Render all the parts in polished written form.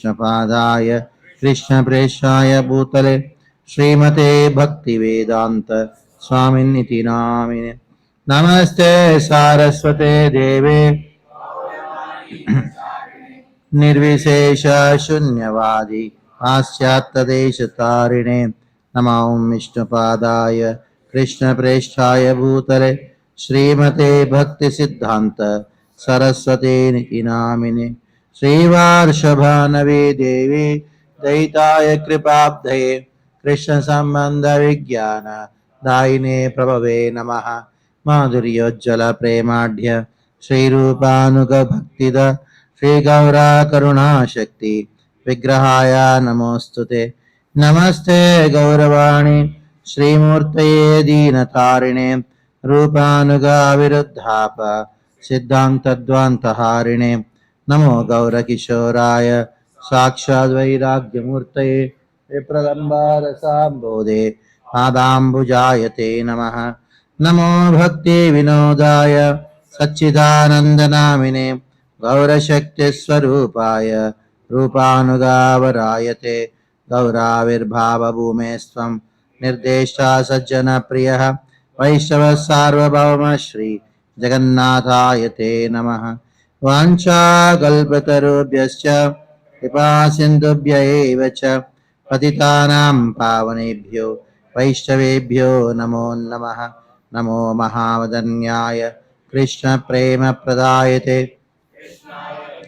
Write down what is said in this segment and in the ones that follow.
विष्णुपादाय कृष्णप्रेष्ठाय भूतले श्रीमते भक्तिवेदांत स्वामिनिति नामिने। नमस्ते सारस्वते देवे निर्विशेष शून्यवादी पाश्चात्यदेशतारिणे। नमो विष्णुपादाय कृष्णप्रेष्ठाय भूतले श्रीमते भक्तिसिद्धान्त सरस्वती निति नामिने। श्रीवार्षभानवे देवी दयिताय कृपाब्धये कृष्णसम्बन्धविज्ञान दायिने प्रभवे नमः। माधुर्योज्ज्वल प्रेमाढ्य श्रीरूपानुगभक्तिद श्रीगौरा करुणाशक्ति विग्रहाय नमोस्तुते। नमस्ते गौरवाणी श्रीमूर्तये दीनतारिणे रूपानुगाविरुद्धाप सिद्धान्तद्वान्तहारिणे। नमो गौरकिशोराय साक्षाद्वैराग्यमूर्तये विप्रलम्बारसाम्बोधे पादाम्बुजायते नमः। नमो भक्तिविनोदाय सच्चिदानन्दनामिने गौरशक्तिस्वरूपाय रूपानुगावरायते। गौराविर्भावभूमेस्त्वं निर्देष्टा सज्जनप्रियः वैष्णवः सार्वभौम श्री जगन्नाथाय ते नमः। वाञ्छाकल्पतरुभ्यश्च कृपासिन्धुभ्य एव च पतितानां पावनेभ्यो वैष्णवेभ्यो नमो नमः। नमो महावदन्याय कृष्णप्रेमप्रदायते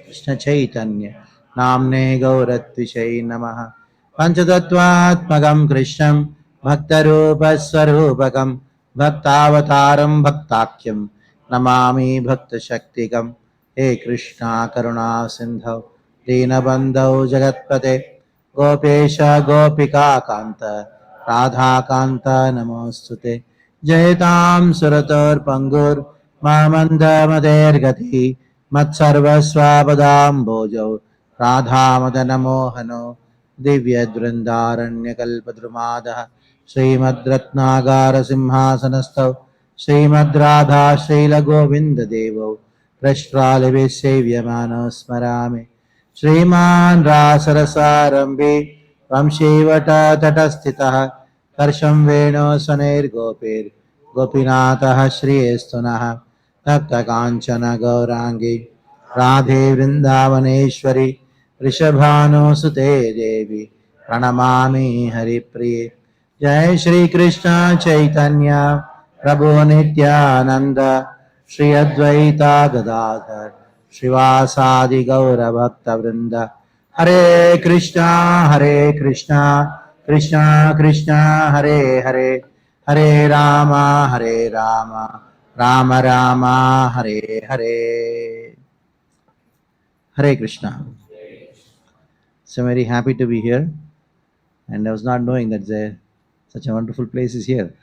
कृष्णचैतन्य नाम्ने गौरत्विषै नमः। पञ्चतत्त्वात्मकं कृष्णं भक्तरूपस्वरूपकं भक्तावतारं भक्ताख्यं नमामि भक्तशक्तिकं। हे कृष्णा करुणा सिन्धौ दीनबन्धौ जगत्पते गोपेश गोपिकान्त राधाकान्त नमोऽस्तुते। जयतां सुरतोर्पङ्गुर्मामन्दमदेर्गति मत्सर्वस्वापदाम्भोजौ राधामदनमोहनो दिव्यद्वृन्दारण्यकल्पद्रुमादः श्रीमद्रत्नागारसिंहासनस्थौ श्रीमद्राधा श्रीलगोविन्ददेवौ प्रष्ट्रालिभिः सेव्यमानो स्मरामि। श्रीमान् रासरसारम्भे वंशीवटतटस्थितः कर्षं वेणुस्वनैर्गोपीनाथः श्रीस्तुनः। तप्तकाञ्चन गौराङ्गी राधे वृन्दावनेश्वरी वृषभानुसुते देवी प्रणमामि हरिप्रिये। जय श्री कृष्ण चैतन्य प्रभु नित्यानंद श्री अद्वैता गदाधर श्रीवासादि गौरभक्तवृंद। हरे Krishna Krishna Krishna Hare Hare Hare Ram Ram Ram Hare Hare. Hare Krishna. So I'm very happy to be here, and I was not knowing that such a wonderful place is here.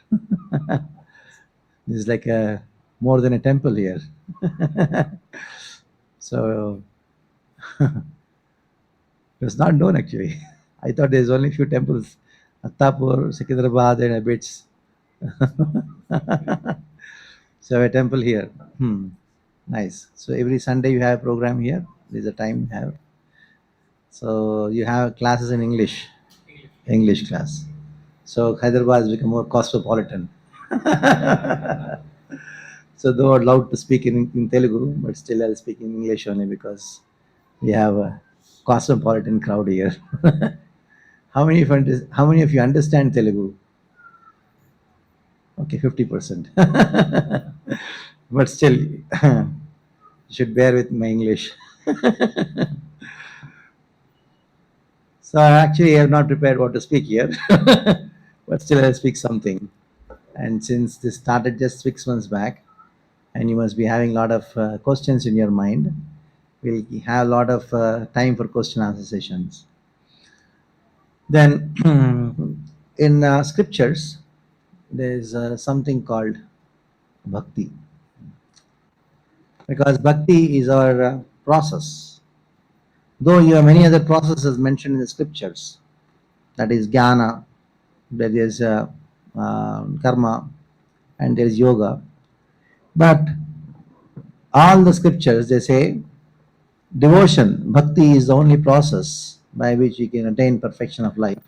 This is like more than a temple here. So it was not known actually. I thought there's only few temples, Attapur, Secunderabad, and a bits. So a temple here. Nice. So every Sunday you have a program here. There's a time you have. So you have classes in English, English class. So Hyderabad has become more cosmopolitan. So though allowed to speak in Telugu, but still I'll speak in English only because we have a cosmopolitan crowd here. How many of you understand Telugu? Okay, 50%. But still, you should bear with my English. So actually, I have not prepared what to speak here, but still I'll speak something. And since this started just 6 months back, and you must be having a lot of questions in your mind, we'll have a lot of time for question answer sessions. Then in scriptures, there's something called Bhakti. Because Bhakti is our process. Though you have many other processes mentioned in the scriptures, that is Jnana, there is Karma, and there is Yoga. But all the scriptures, they say devotion, Bhakti is the only process by which we can attain perfection of life.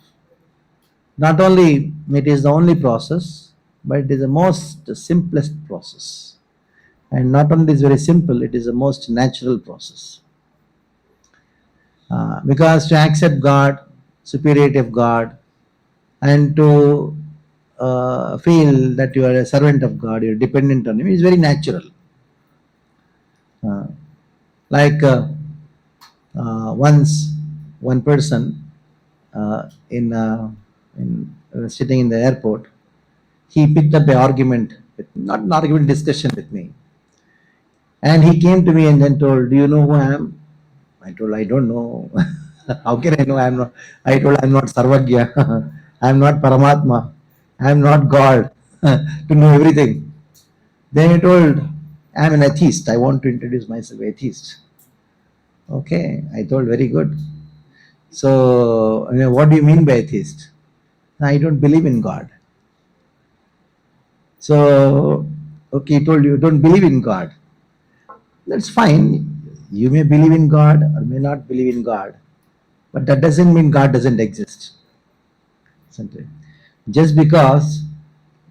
Not only it is the only process, but it is the most simplest process. And not only is very simple, it is the most natural process. Because to accept God, superiority of God, and to feel that you are a servant of God, you're dependent on Him, is very natural. Uh, like once one person in sitting in the airport, he picked up an argument, not an argument, discussion with me, and he came to me and then told, "Do you know who I am?" I told, "I don't know." How can I know? I'm not. I told, "I'm not Sarvagya. I'm not Paramatma. I'm not God to know everything." Then he told, "I'm an atheist. I want to introduce myself, atheist." Okay, I told, "Very good. So, what do you mean by atheist?" "I don't believe in God." So, okay, he told, "You don't believe in God." That's fine. You may believe in God or may not believe in God, but that doesn't mean God doesn't exist. Isn't it? Just because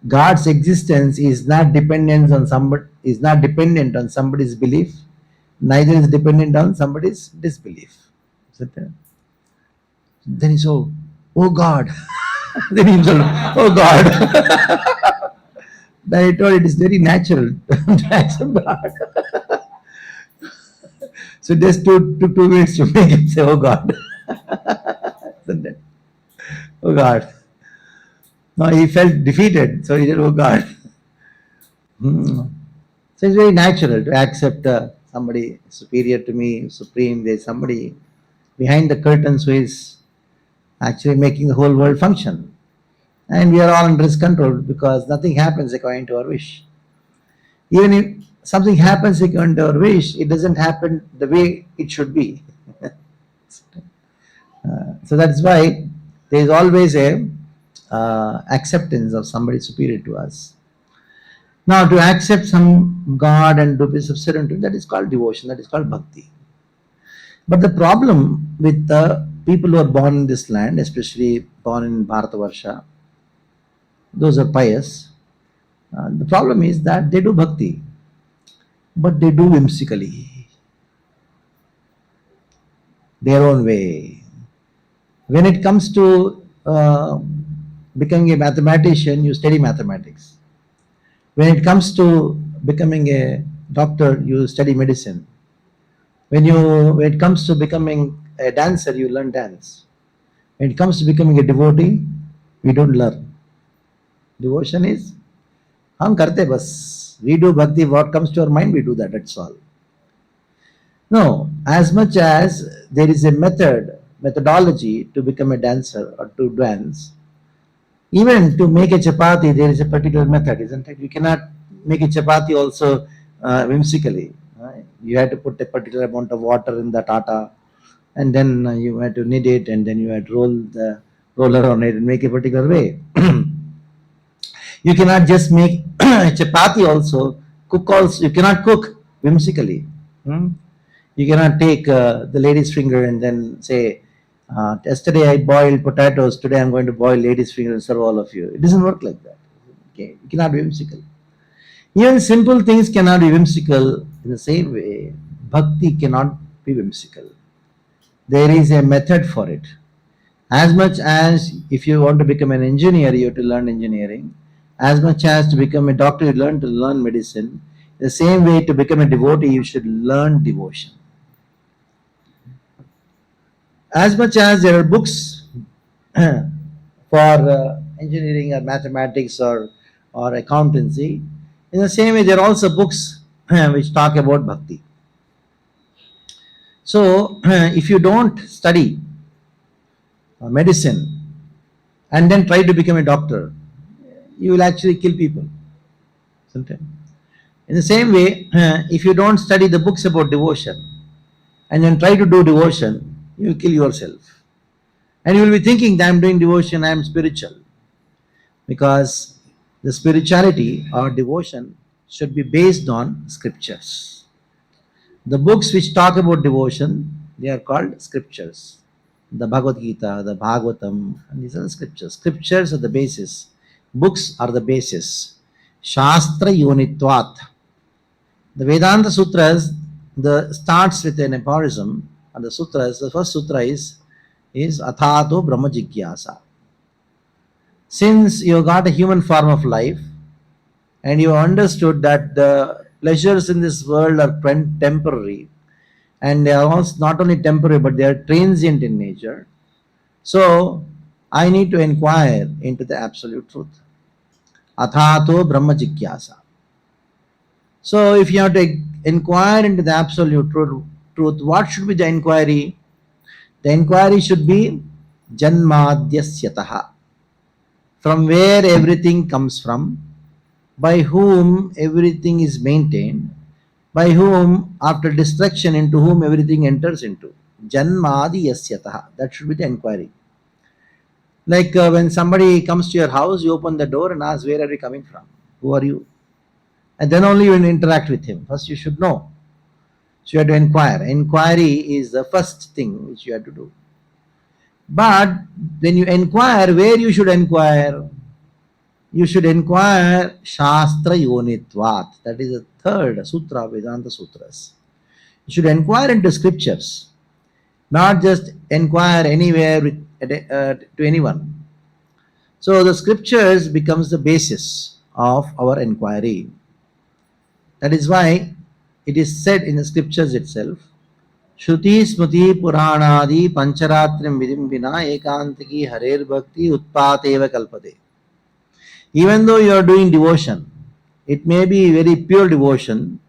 God's existence is not dependent on somebody's belief, neither is dependent on somebody's disbelief. Isn't it? Then he said, "Oh God." Then he told, "Oh God." Then I told, it is very natural to accept God. So just took 2 minutes to make him say, "Oh God." Isn't it? Oh God. No, he felt defeated. So he said, "Oh God." Hmm. So it's very natural to accept somebody superior to me, supreme. There's somebody behind the curtains who is actually making the whole world function. And we are all under his control because nothing happens according to our wish. Even if something happens according to our wish, it doesn't happen the way it should be. So that's why there is always a acceptance of somebody superior to us. Now, to accept some God and to be subservient to him, that is called devotion, that is called bhakti. But the problem with the people who are born in this land, especially born in Bharatavarsha, those are pious. The problem is that they do bhakti, but they do whimsically, their own way. When it comes to becoming a mathematician, you study mathematics. When it comes to becoming a doctor, you study medicine. When it comes to becoming a dancer, you learn dance. When it comes to becoming a devotee, we don't learn. Devotion is हम करते बस. We do bhakti. What comes to our mind, we do that. That's all. No, as much as there is a methodology to become a dancer or to dance, even to make a chapati, there is a particular method, isn't it? You cannot make a chapati also whimsically. Right? You have to put a particular amount of water in the atta, and then you have to knead it, and then you have to roll the roller on it and make a particular way. You cannot just make chapati also, cook also. You cannot cook whimsically. Hmm? You cannot take the lady's finger and then say, yesterday I boiled potatoes, today I'm going to boil lady's finger and serve all of you. It doesn't work like that. Okay? You cannot be whimsical. Even simple things cannot be whimsical. In the same way, bhakti cannot be whimsical. There is a method for it. As much as if you want to become an engineer, you have to learn engineering. As much as to become a doctor, you learn to learn medicine. The same way to become a devotee, you should learn devotion. As much as there are books for engineering or mathematics or accountancy, in the same way there are also books which talk about bhakti. So if you don't study medicine and then try to become a doctor, you will actually kill people. Sometimes. In the same way, if you don't study the books about devotion and then try to do devotion, you will kill yourself. And you will be thinking that I'm doing devotion, I'm spiritual. Because the spirituality or devotion should be based on scriptures. The books which talk about devotion, they are called scriptures. The Bhagavad Gita, the Bhagavatam, and these are the scriptures. Scriptures are the basis. Books are the basis. Shastra Yonitvat. The Vedanta Sutras starts with an aphorism, and the sutras, the first sutra is Athato Brahma Jigyasa. Since you got a human form of life and you understood that the pleasures in this world are temporary, and they are also not only temporary but they are transient in nature, so I need to inquire into the absolute truth. Athato Brahma Jigyasa. So if you have to inquire into the absolute truth, what should be the inquiry? The inquiry should be Janmadyasyataha. From where everything comes from, by whom everything is maintained, by whom after destruction into whom everything enters into. Janmadi yasyataha. That should be the inquiry. Like when somebody comes to your house, you open the door and ask, where are you coming from? Who are you? And then only you will interact with him. First you should know. So you have to inquire. Inquiry is the first thing which you have to do. But when you inquire, where you should inquire? You should inquire Shastra Yonitvat. That is the third sutra, Vedanta Sutras. You should inquire into scriptures, not just inquire anywhere to anyone. So the scriptures becomes the basis of our inquiry. That is why it is said in the scriptures itself, Shruti Smriti Puranadi Pancharatrim Vidimbina Ekantiki Harer Bhakti Utpateva Kalpade. Even though you are doing devotion, it may be very pure devotion,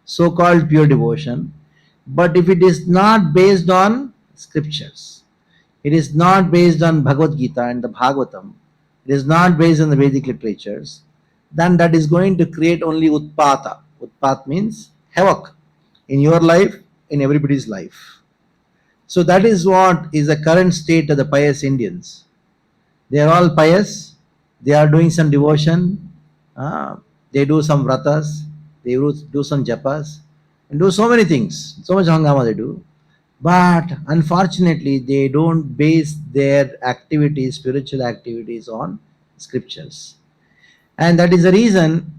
so-called pure devotion, but if it is not based on scriptures, it is not based on Bhagavad Gita and the Bhagavatam, it is not based on the Vedic literatures, then that is going to create only utpata. Utpat means havoc in your life, in everybody's life. So that is what is the current state of the pious Indians. They are all pious, they are doing some devotion, they do some vratas, they do some japas, and do so many things, so much hangama they do. But unfortunately, they don't base their activities, spiritual activities, on scriptures. And that is the reason,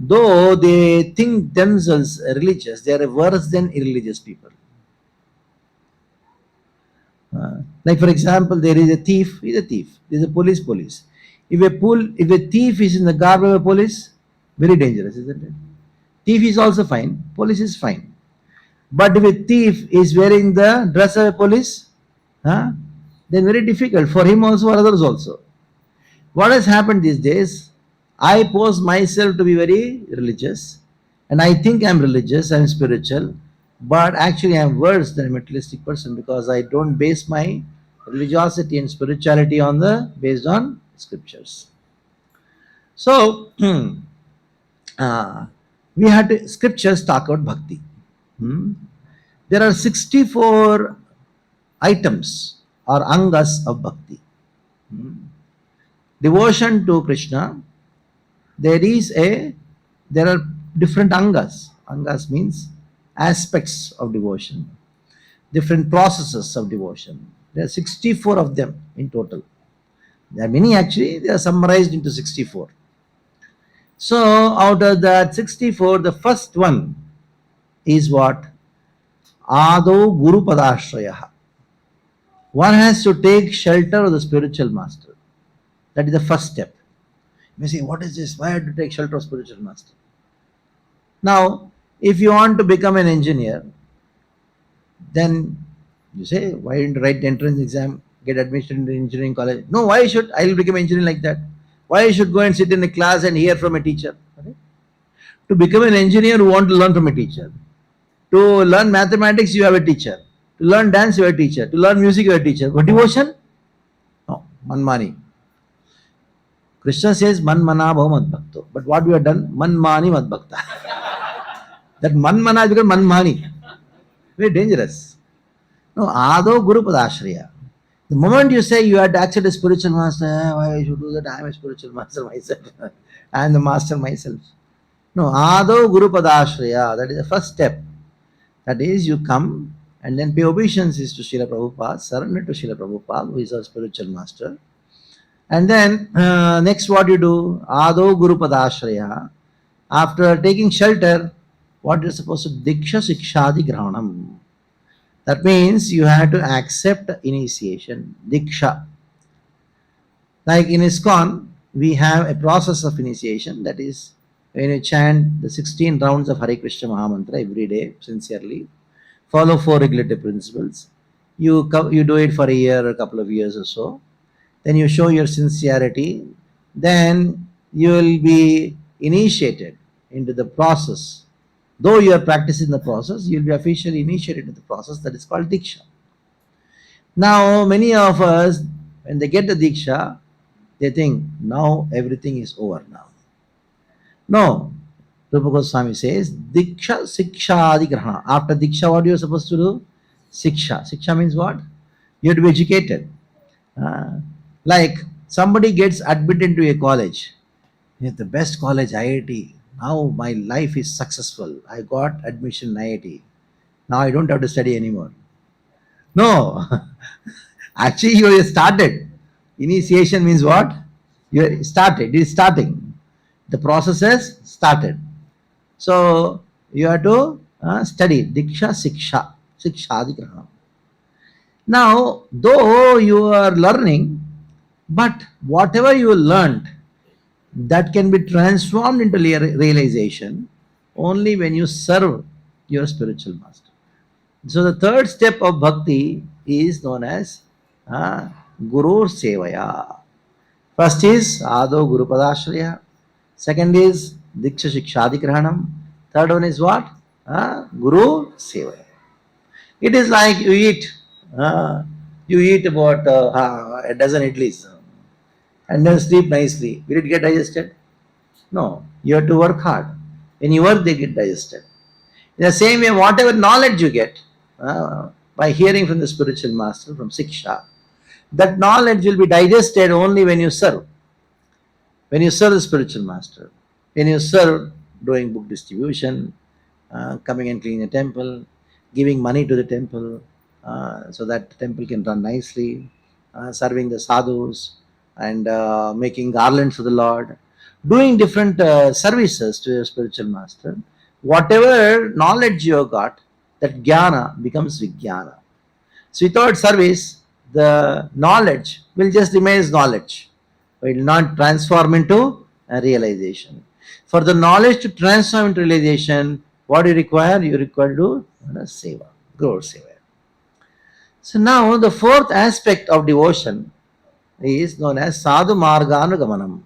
though they think themselves religious, they are worse than irreligious people. Like for example, there is a thief, he's a thief. There is a police. If a thief is in the garb of a police, very dangerous, isn't it? Thief is also fine, police is fine. But if a thief is wearing the dress of a police, then very difficult for him also, for others also. What has happened these days? I pose myself to be very religious, and I think I'm religious, I'm spiritual, but actually I'm worse than a materialistic person because I don't base my religiosity and spirituality based on scriptures. So we had scriptures talk about bhakti. There are 64 items or angas of bhakti. Devotion to Krishna, there are different angas. Angas means aspects of devotion, different processes of devotion. There are 64 of them in total. There are many actually, they are summarized into 64. So out of that 64, the first one is what? Ado Guru Padashraya. One has to take shelter of the spiritual master. That is the first step. You may say, what is this? Why have to take shelter of spiritual master? Now, if you want to become an engineer, then you say, why didn't you write the entrance exam, get admission into engineering college? No, why should I will become an engineer like that? Why I should go and sit in a class and hear from a teacher? Okay? To become an engineer, you want to learn from a teacher. To learn mathematics, you have a teacher. To learn dance, you have a teacher. To learn music, you have a teacher. But devotion? No, manmani. Krishna says, man mana bhav mad bhakto. But what we have done? Man mani mad bhakta. That man mana has become man mani. Very dangerous. No, ado guru padashraya. The moment you say you had to accept a spiritual master, why I should do that? I am a spiritual master myself. I am the master myself. No, ado guru padashraya. That is the first step. That is, you come and then pay obeisances to Srila Prabhupada, surrender to Srila Prabhupada, who is our spiritual master. And then next what you do, Ado Guru Padashraya. After taking shelter, what you're supposed to Diksha Sikshadi Grahanam. That means you have to accept initiation, Diksha. Like in ISKCON, we have a process of initiation, that is when you chant the 16 rounds of Hare Krishna Mahamantra every day sincerely, follow 4 regulative principles. You do it for a year or a couple of years or so. Then you show your sincerity. Then you will be initiated into the process. Though you are practicing the process, you will be officially initiated into the process that is called Diksha. Now, many of us, when they get the Diksha, they think now everything is over now. No. Rupa Goswami says, Diksha Siksha Adi Grahana. After Diksha, what you are supposed to do? Siksha. Siksha means what? You have to be educated. Like somebody gets admitted into a college. It's the best college, IIT. Now my life is successful. I got admission in IIT. Now I don't have to study anymore. No. Actually, you started. Initiation means what? You started. It is starting. The process has started. So you have to study Diksha Siksha. Sikshadi Graham. Now, though you are learning, but whatever you learned, that can be transformed into realization only when you serve your spiritual master. So the third step of bhakti is known as Guru Sevaya. First is Ado Guru Padashraya. Second is Diksha Shikshadigrahanam. Third one is what? Guru Sevaya. It is like you eat about a dozen idlis and then sleep nicely. Will it get digested? No. You have to work hard. When you work, they get digested. In the same way, whatever knowledge you get by hearing from the spiritual master, from Siksha, that knowledge will be digested only when you serve. When you serve the spiritual master, when you serve doing book distribution, coming and cleaning the temple, giving money to the temple so that the temple can run nicely, serving the sadhus and making garlands for the Lord, doing different services to your spiritual master. Whatever knowledge you have got, that jnana becomes vijnana. So without service, the knowledge will just remain as knowledge. It will not transform into a realization. For the knowledge to transform into realization, what you require? You require to do seva, Gaur seva. So now the fourth aspect of devotion is known as sadhu marganugamanam.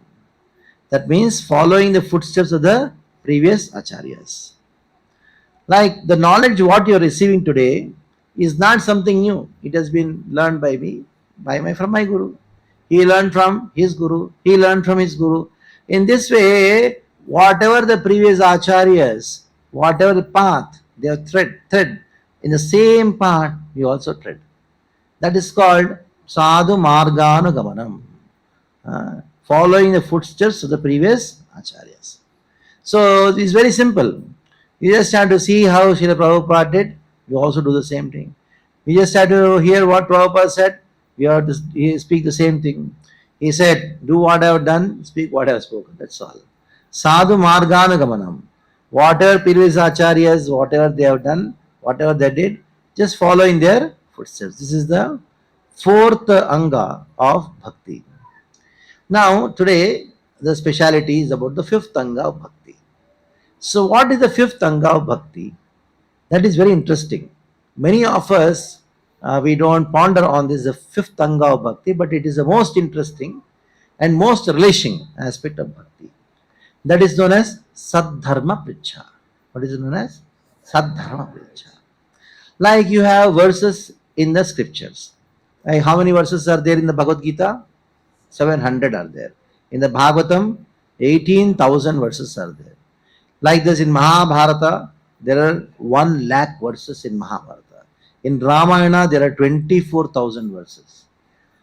That means following the footsteps of the previous acharyas. Like the knowledge what you are receiving today is not something new. It has been learned by me, from my guru. He learned from his guru. He learned from his guru. In this way, whatever the previous acharyas, whatever the path they have tread, in the same path we also tread. That is called sadhu marganugamanam. Following the footsteps of the previous acharyas. So it is very simple. You just have to see how Srila Prabhupada did. You also do the same thing. We just have to hear what Prabhupada said. We have to speak the same thing. He said, do what I have done, speak what I have spoken. That's all. Sadhu marganugamanam. Whatever previous acharyas, whatever they have done, whatever they did, just follow in their footsteps. This is the fourth anga of bhakti. Now, today, the speciality is about the fifth anga of bhakti. So, what is the fifth anga of bhakti? That is very interesting. Many of us, we don't ponder on this, the fifth anga of bhakti, but it is the most interesting and most relishing aspect of bhakti. That is known as Sadharma Pricha. What is it known as? Sadharma Pricha. Like you have verses in the scriptures. Like how many verses are there in the Bhagavad Gita? 700 are there. In the Bhagavatam, 18,000 verses are there. Like this in Mahabharata, there are 1 lakh verses in Mahabharata. In Ramayana, there are 24,000 verses.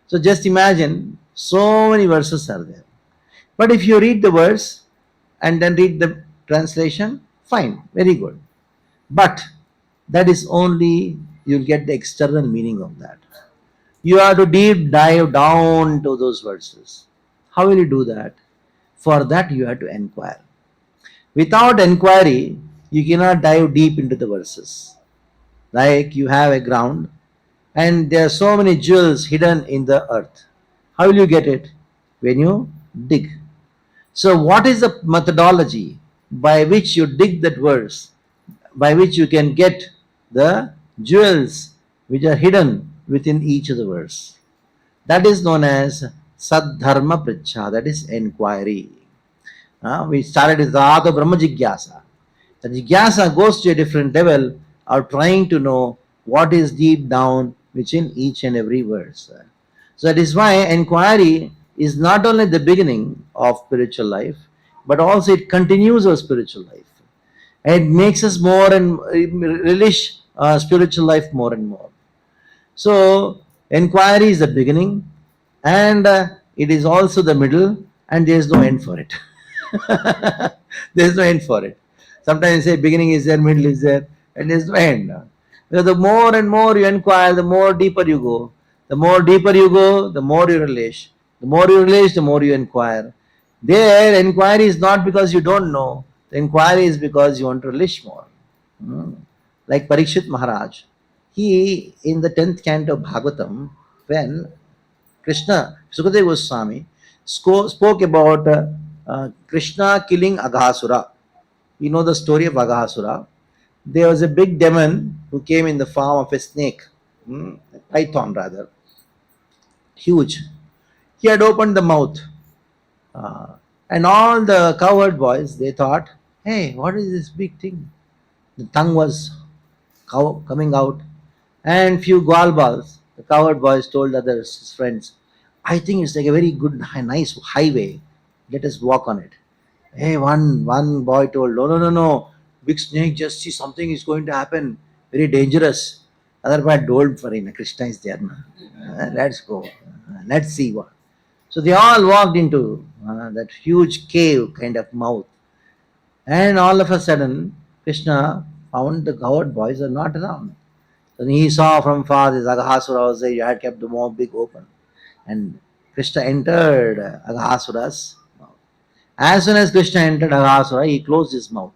So just imagine, so many verses are there. But if you read the verse and then read the translation, fine, very good. But that is only you'll get the external meaning of that. You have to deep dive down to those verses. How will you do that? For that, you have to inquire. Without inquiry, you cannot dive deep into the verses. Like you have a ground, and there are so many jewels hidden in the earth. How will you get it? When you dig. So, what is the methodology by which you dig that verse, by which you can get the jewels which are hidden within each of the verse? That is known as Sadharma Pricha, that is inquiry. We started with Ado Brahma Jigyasa. The Jigyasa goes to a different level of trying to know what is deep down within each and every verse. So that is why inquiry is not only the beginning of spiritual life, but also it continues our spiritual life. And it makes us more and relish spiritual life more and more. So inquiry is the beginning, and it is also the middle, and there is no end for it. There is no end for it. Sometimes you say beginning is there, middle is there, and there is no end. Because the more and more you inquire, the more deeper you go. The more deeper you go, the more you relish. The more you relish, the more you inquire. There, inquiry is not because you don't know. The inquiry is because you want to relish more. Hmm. Like Parikshit Maharaj, he in the 10th canto of Bhagavatam, when Krishna, Sukadeva Goswami, spoke about Krishna killing Aghasura. You know the story of Aghasura. There was a big demon who came in the form of a snake, a python rather, huge. He had opened the mouth, and all the cowherd boys, they thought, hey, what is this big thing? The tongue was coming out, and few Gwalbals, the cowherd boys, told others, his friends, I think it's like a very good, nice highway. Let us walk on it. Hey, one boy told, no, no, no, no, big snake, just see something is going to happen, very dangerous. Other boy, don't worry, Krishna is there now. Let's go. Let's see what. So they all walked into that huge cave kind of mouth. And all of a sudden, Krishna found the coward boys are not around. So he saw from far this Aghasura was there, you had kept the mouth big open. And Krishna entered Aghasura's mouth. As soon as Krishna entered Aghasura, he closed his mouth.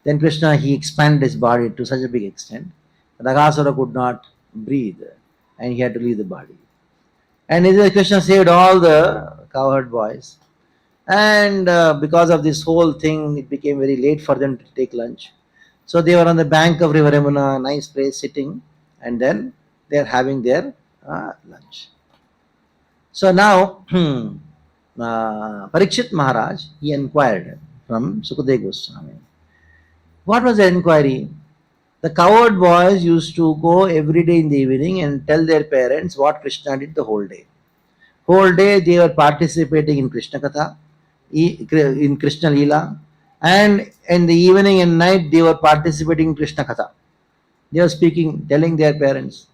Then Krishna, he expanded his body to such a big extent that Aghasura could not breathe and he had to leave the body. And Krishna saved all the cowherd boys. And because of this whole thing, it became very late for them to take lunch. So they were on the bank of River Yamuna, nice place sitting, and then they are having their lunch. So now, Parikshit Maharaj, he inquired from Sukadeva Goswami. What was the inquiry? The cowherd boys used to go every day in the evening and tell their parents what Krishna did the whole day. Whole day they were participating in Krishna Katha, in Krishna Leela, and in the evening and night they were participating in Krishna Katha. They were speaking, telling their parents.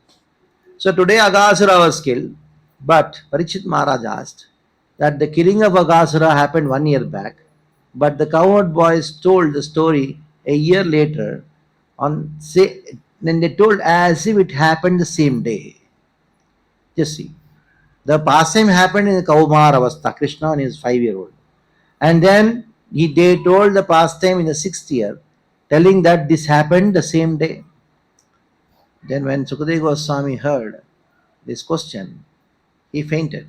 So today Aghasura was killed, but Parikshit Maharaj asked that the killing of Aghasura happened 1 year back, but the cowherd boys told the story a year later then they told as if it happened the same day. Just see. The pastime happened in the Kaumar Avastha, Krishna when he was 5-year-old. And then they told the pastime in the 6th year, telling that this happened the same day. Then when Sukadeva Goswami heard this question, he fainted.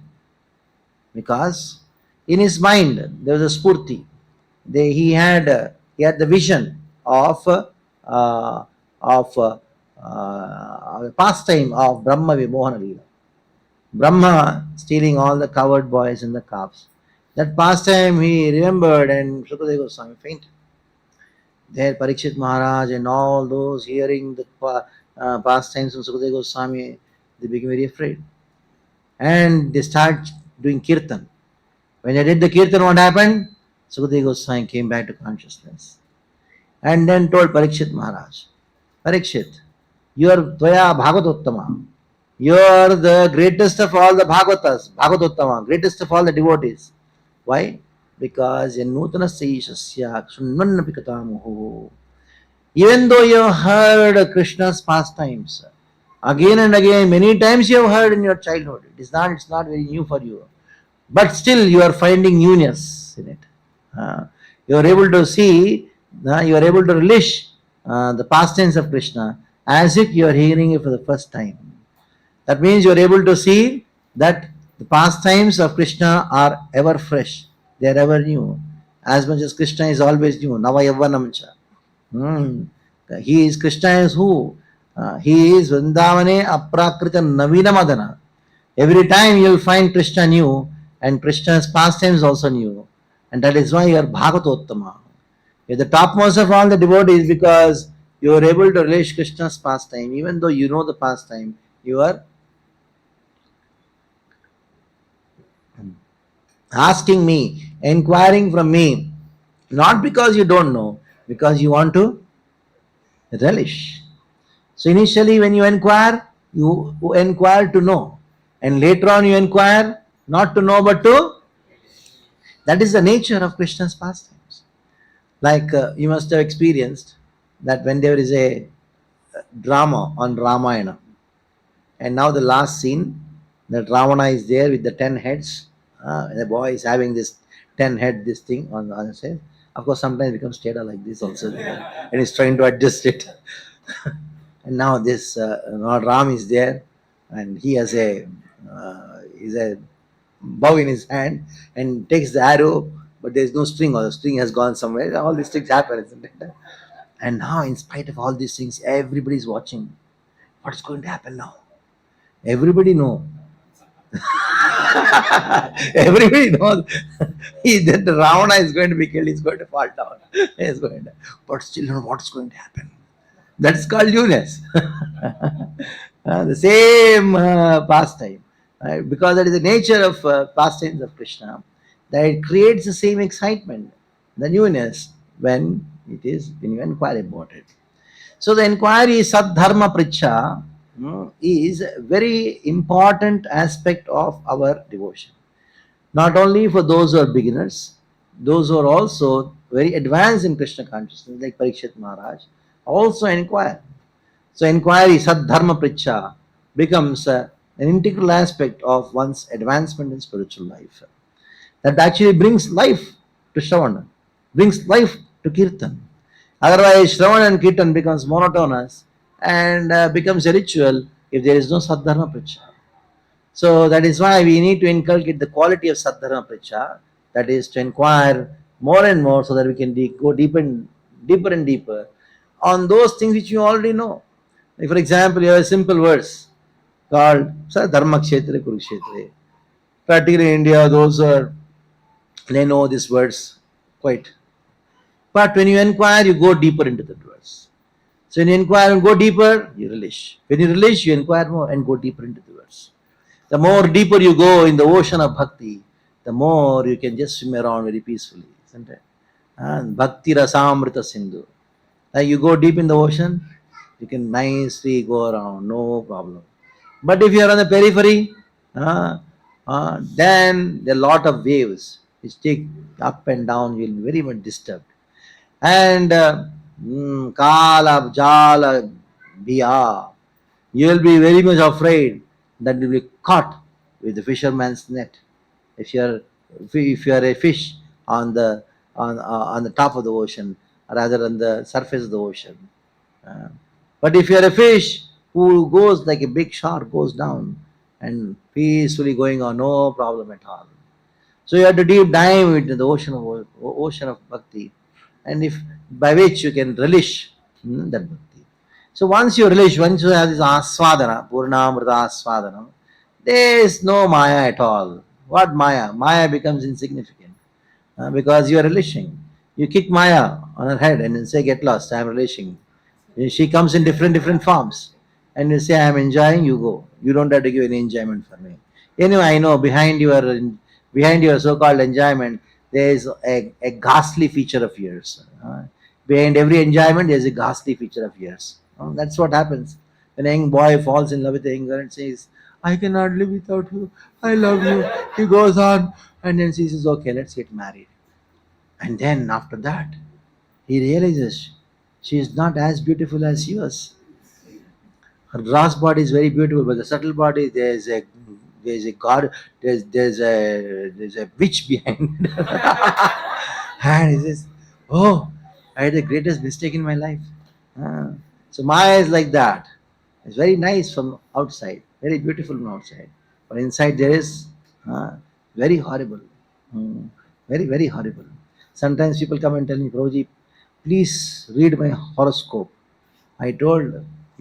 Because in his mind there was a spurti. He had the vision of a pastime of Brahma Vimohana Leela. Brahma stealing all the cowherd boys and the calves. That pastime he remembered, and Sukadeva Goswami fainted. There Parikshit Maharaj and all those hearing the pastimes from Sukadeva Goswami, they became very afraid. And they start doing kirtan. When they did the kirtan, what happened? Sukadeva Goswami came back to consciousness. And then told Parikshit Maharaj, Parikshit, you are Dvaya Bhagavatottama. You are the greatest of all the Bhagavatas, Bhagavatottama, greatest of all the devotees. Why? Because in Nutana Seishasya Kshunvanna Pikatamuhu. Even though you have heard Krishna's pastimes, again and again, many times you have heard in your childhood. It's not very new for you. But still you are finding newness in it. You are able to see, you are able to relish the pastimes of Krishna as if you are hearing it for the first time. That means you are able to see that the pastimes of Krishna are ever fresh, they are ever new. As much as Krishna is always new, Nava Yavanamcha. Hmm. He is Krishna is who? He is Vrindavane Aprakrita Navina Madana. Every time you will find Krishna new, and Krishna's pastimes also new. And that is why you are Bhagavatottama. You are the topmost of all the devotees because you are able to relate Krishna's pastime. Even though you know the pastime, you are asking me, inquiring from me, not because you don't know, because you want to relish. So initially when you inquire to know. And later on you inquire not to know but to. That is the nature of Krishna's pastimes. Like you must have experienced that when there is a drama on Ramayana, and now the last scene, that Ravana is there with the 10 heads. The boy is having this 10 head, this thing on his head. Of course, sometimes it becomes straighter like this also, and he's trying to adjust it. And now this Lord Ram is there, and he has a bow in his hand and takes the arrow, but there's no string, or the string has gone somewhere. All these things happen, isn't it? And now, in spite of all these things, everybody's watching. What's going to happen now? Everybody know. Everybody knows that the Ravana is going to be killed. He's going to fall down. He's going to. But still, what's going to happen? That's called newness. The same pastime, right? Because that is the nature of pastimes of Krishna, that it creates the same excitement, the newness, when you inquire about it. So the inquiry Sadharma Pricha is a very important aspect of our devotion. Not only for those who are beginners, those who are also very advanced in Krishna consciousness, like Parikshit Maharaj, also inquire. So inquiry, Sadharma Pricha, becomes an integral aspect of one's advancement in spiritual life. That actually brings life to Shravana, brings life to Kirtan. Otherwise, Shravan and Kirtan becomes monotonous and becomes a ritual if there is no Sadharma Pricha. So that is why we need to inculcate the quality of Sadharma Pricha, that is to inquire more and more so that we can go deeper and deeper on those things which you already know. Like for example, you have a simple verse called Dharma Kshetra Kurukshetra. Particularly in India, they know these words quite. But when you inquire, you go deeper into the verse. So when you inquire and go deeper, you relish. When you relish, you inquire more and go deeper into the verse. The more deeper you go in the ocean of bhakti, the more you can just swim around very peacefully, isn't it? And bhakti rasamrita sindhu. Like you go deep in the ocean, you can nicely go around, no problem. But if you are on the periphery, then there are a lot of waves which take up and down, you'll be very much disturbed. And kala, jala, biya, you will be very much afraid that you will be caught with the fisherman's net. If you are a fish on the top of the ocean, rather on the surface of the ocean. Uh, but if you are a fish who goes like a big shark, goes down and peacefully going on, no problem at all. So you have to deep dive into the ocean of bhakti, and if by which you can relish that bhakti. So once you have this aswadana, purnamrita aswadana, there is no maya at all. What Maya? Maya becomes insignificant because you are relishing. You kick Maya on her head and then say, "Get lost. I am relishing." She comes in different forms, and you say, "I am enjoying." You go. You don't have to give any enjoyment for me. Anyway, I know behind your so-called enjoyment, there is a ghastly feature of yours. Behind every enjoyment, there is a ghastly feature of yours. That's what happens when a young boy falls in love with a young girl and says, "I cannot live without you. I love you." He goes on, and then she says, "Okay, let's get married." And then after that, he realizes She is not as beautiful as yours. Her gross body is very beautiful, but the subtle body, there's a god, there's a witch behind. And he says, "Oh, I had the greatest mistake in my life." Ah. So Maya is like that. It's very nice from outside, very beautiful from outside, but inside there is very horrible. Hmm. Very, very horrible. Sometimes people come and tell me, "Prabhuji, please read my horoscope." I told,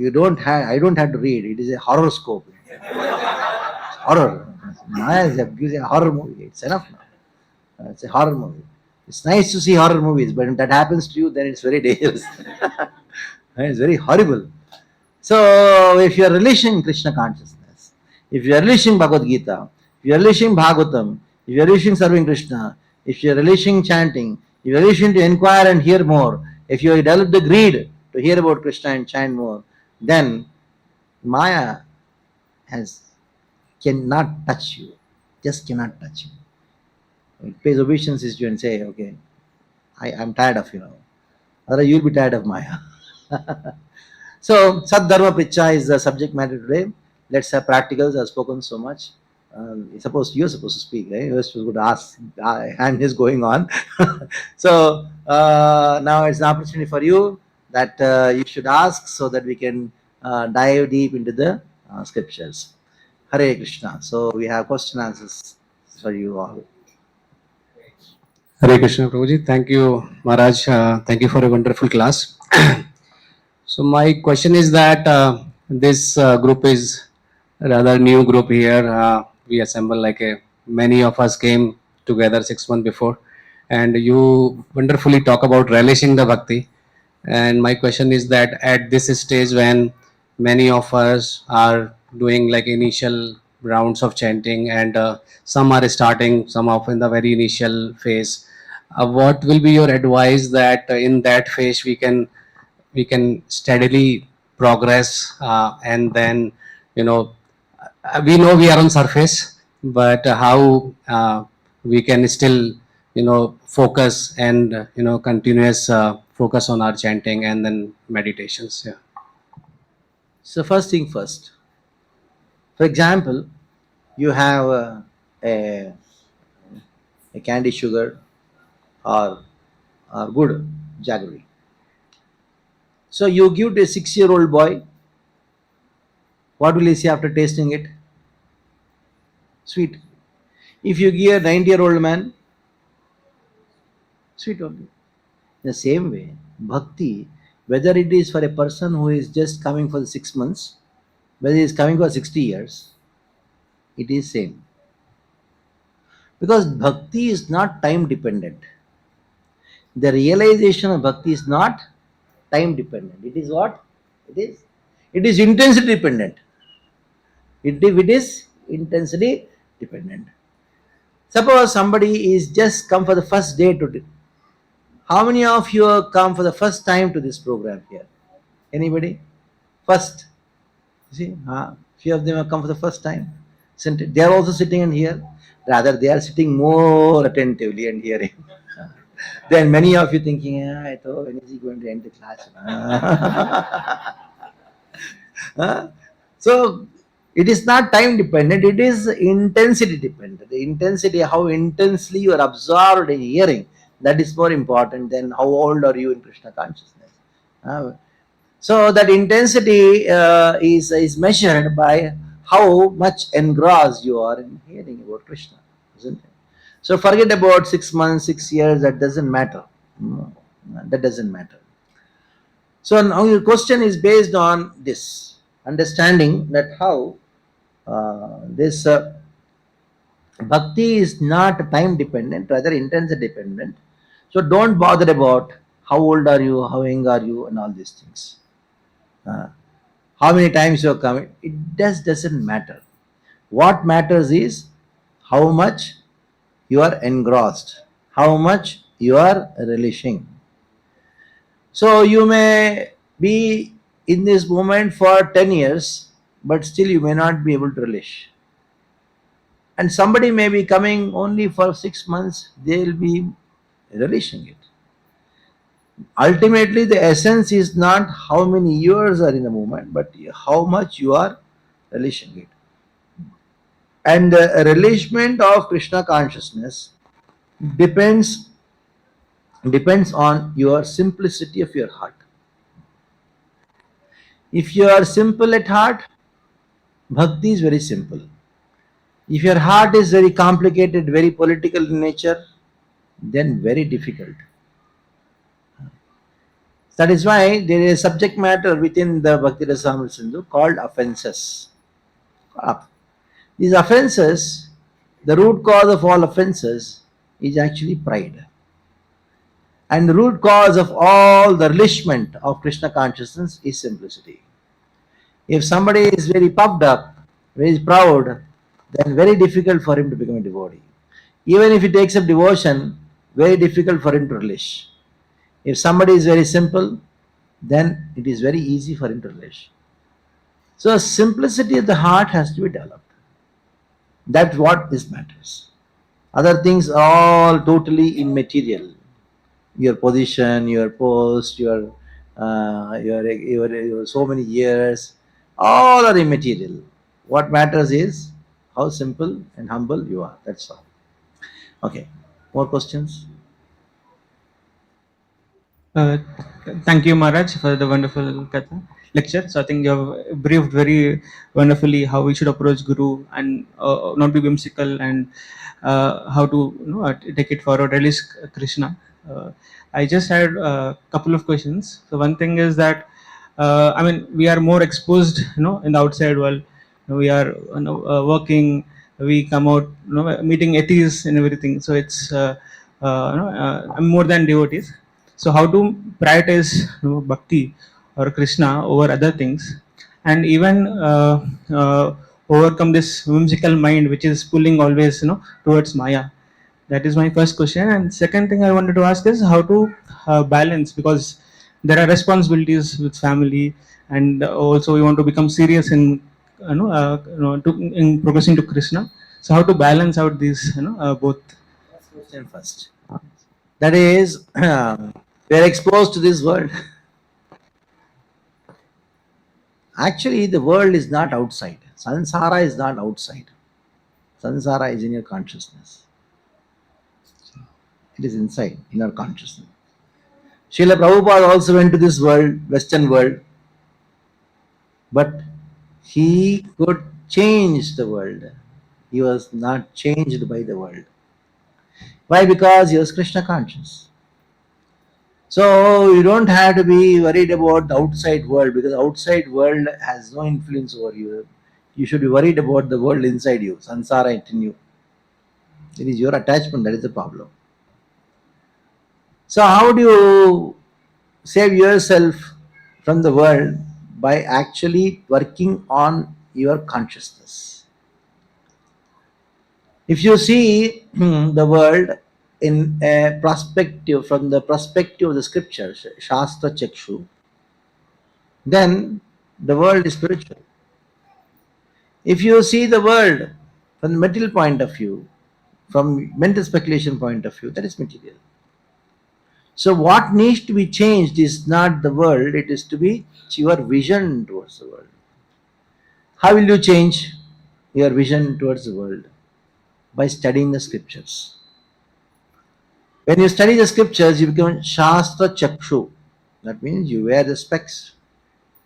"You don't have. I don't have to read. It is a horoscope. Horror. Maya is a horror movie. It's enough now. It's a horror movie. It's nice to see horror movies, but if that happens to you, then it's very dangerous. It's very horrible. So, if you are relishing Krishna consciousness, if you are relishing Bhagavad Gita, if you are relishing Bhagavatam, if you are relishing serving Krishna, if you are relishing chanting, if you are relishing to inquire and hear more, if you have developed the greed to hear about Krishna and chant more, then Maya has cannot touch you, just cannot touch you. It pays obeisances to you and say, "Okay, I'm tired of you now." Otherwise, you'll be tired of Maya. So, Sat Dharma Pricha is the subject matter today. Let's have practicals. I've spoken so much. You're supposed to speak, right? You're supposed to ask. Hand is going on. So now it's an opportunity for you that you should ask so that we can dive deep into the scriptures. Hare Krishna. So we have question answers for you all. Hare Krishna, Prabhuji. Thank you, Maharaj. Thank you for a wonderful class. So my question is that this group is a rather new group here. We assemble like many of us came together 6 months before, and you wonderfully talk about relishing the bhakti. And my question is that at this stage when many of us are doing like initial rounds of chanting and some are starting, some of in the very initial phase, what will be your advice that in that phase we can steadily progress and then you know we know we are on surface, but how we can still focus and continuous focus on our chanting and then meditations. Yeah. So first thing first. For example, you have a, a candy sugar or good jaggery. So you give to a 6-year-old boy, what will he say after tasting it? Sweet. If you give a 90-year-old man, sweet only. In the same way, bhakti, whether it is for a person who is just coming for the 6 months, whether he is coming for 60 years, it is same. Because bhakti is not time dependent. The realization of bhakti is not time dependent. It is what? It is. It is intensity dependent. It is intensity dependent. Suppose somebody is just come for the first day to. How many of you have come for the first time to this program here? Anybody? First. You see, few of them have come for the first time. They are also sitting in here. Rather, they are sitting more attentively and hearing. Then many of you thinking, I thought, when is he going to end the class? So it is not time dependent, it is intensity dependent. The intensity, how intensely you are absorbed in hearing, that is more important than how old are you in Krishna consciousness. So that intensity is measured by how much engrossed you are in hearing about Krishna, isn't it? So forget about 6 months, 6 years, that doesn't matter. That doesn't matter. So now your question is based on this understanding that how this bhakti is not time dependent, rather intensity dependent. So don't bother about how old are you, how young are you, and all these things. How many times you are coming, it doesn't matter. What matters is how much you are engrossed, how much you are relishing. So you may be in this moment for 10 years, but still you may not be able to relish. And somebody may be coming only for 6 months, they'll be relishing it. Ultimately, the essence is not how many years are in the movement, but how much you are relishing it. And the relishment of Krishna consciousness depends depends on your simplicity of your heart. If you are simple at heart, bhakti is very simple. If your heart is very complicated, very political in nature, then very difficult. That is why there is a subject matter within the Bhakti Rasamrita Sindhu called offenses. These offenses, the root cause of all offenses is actually pride. And the root cause of all the relishment of Krishna consciousness is simplicity. If somebody is very puffed up, very proud, then very difficult for him to become a devotee. Even if he takes up devotion, very difficult for him to relish. If somebody is very simple, then it is very easy for him to relish. So simplicity of the heart has to be developed. That's what this matters. Other things are all totally immaterial. Your position, your post, your so many years, all are immaterial. What matters is how simple and humble you are. That's all. Okay. More questions? Uh, Thank you, Maharaj, for the wonderful lecture. So I think you have briefed very wonderfully how we should approach Guru and not be whimsical, and how to take it forward. Release Krishna. I just had a couple of questions. So one thing is that I mean we are more exposed, in the outside world. We are working. We come out, meeting atheists and everything. So it's more than devotees. So how to prioritize bhakti or Krishna over other things, and even overcome this whimsical mind which is pulling always towards Maya. That is my first question. And second thing I wanted to ask is how to balance, because there are responsibilities with family, and also we want to become serious in in progressing to Krishna. So how to balance out these both? First question first. That is, we are exposed to this world. Actually, the world is not outside. Sansara is not outside. Sansara is in your consciousness. It is inside, in our consciousness. Srila Prabhupada also went to this world, Western world, but he could change the world. He was not changed by the world. Why? Because he was Krishna conscious. So you don't have to be worried about the outside world, because outside world has no influence over you. You should be worried about the world inside you, sansara in you. It is your attachment that is the problem. So how do you save yourself from the world? By actually working on your consciousness. If you see the world in a perspective, from the perspective of the scriptures, Shastra Chakshu, then the world is spiritual. If you see the world from the material point of view, from mental speculation point of view, that is material. So what needs to be changed is not the world, it is to be your vision towards the world. How will you change your vision towards the world? By studying the scriptures. When you study the scriptures, you become Shastra Chakshu. That means you wear the specs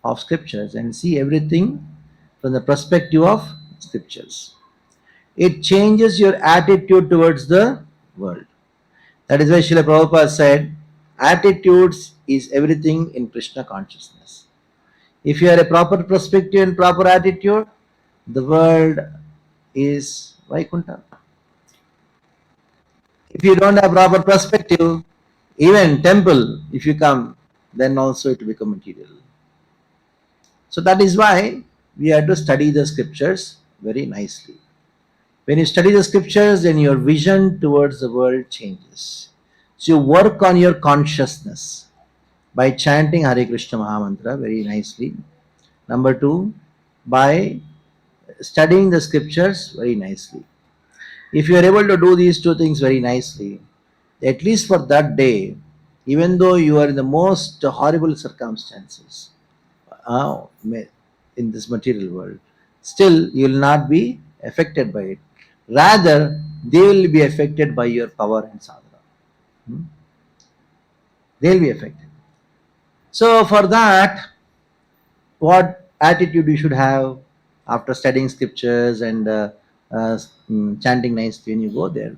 of scriptures and see everything from the perspective of scriptures. It changes your attitude towards the world. That is why Srila Prabhupada said, attitudes is everything in Krishna consciousness. If you have a proper perspective and proper attitude, the world is Vaikuntha. If you don't have proper perspective, even temple, if you come, then also it will become material. So that is why we have to study the scriptures very nicely. When you study the scriptures, then your vision towards the world changes. So you work on your consciousness by chanting Hare Krishna Mahamantra very nicely. Number two, by studying the scriptures very nicely. If you are able to do these two things very nicely, at least for that day, Even though you are in the most horrible circumstances in this material world, still you will not be affected by it. Rather, they will be affected by your power and sadhana. Hmm? They will be affected. So, for that, what attitude you should have after studying scriptures and chanting nicely when you go there?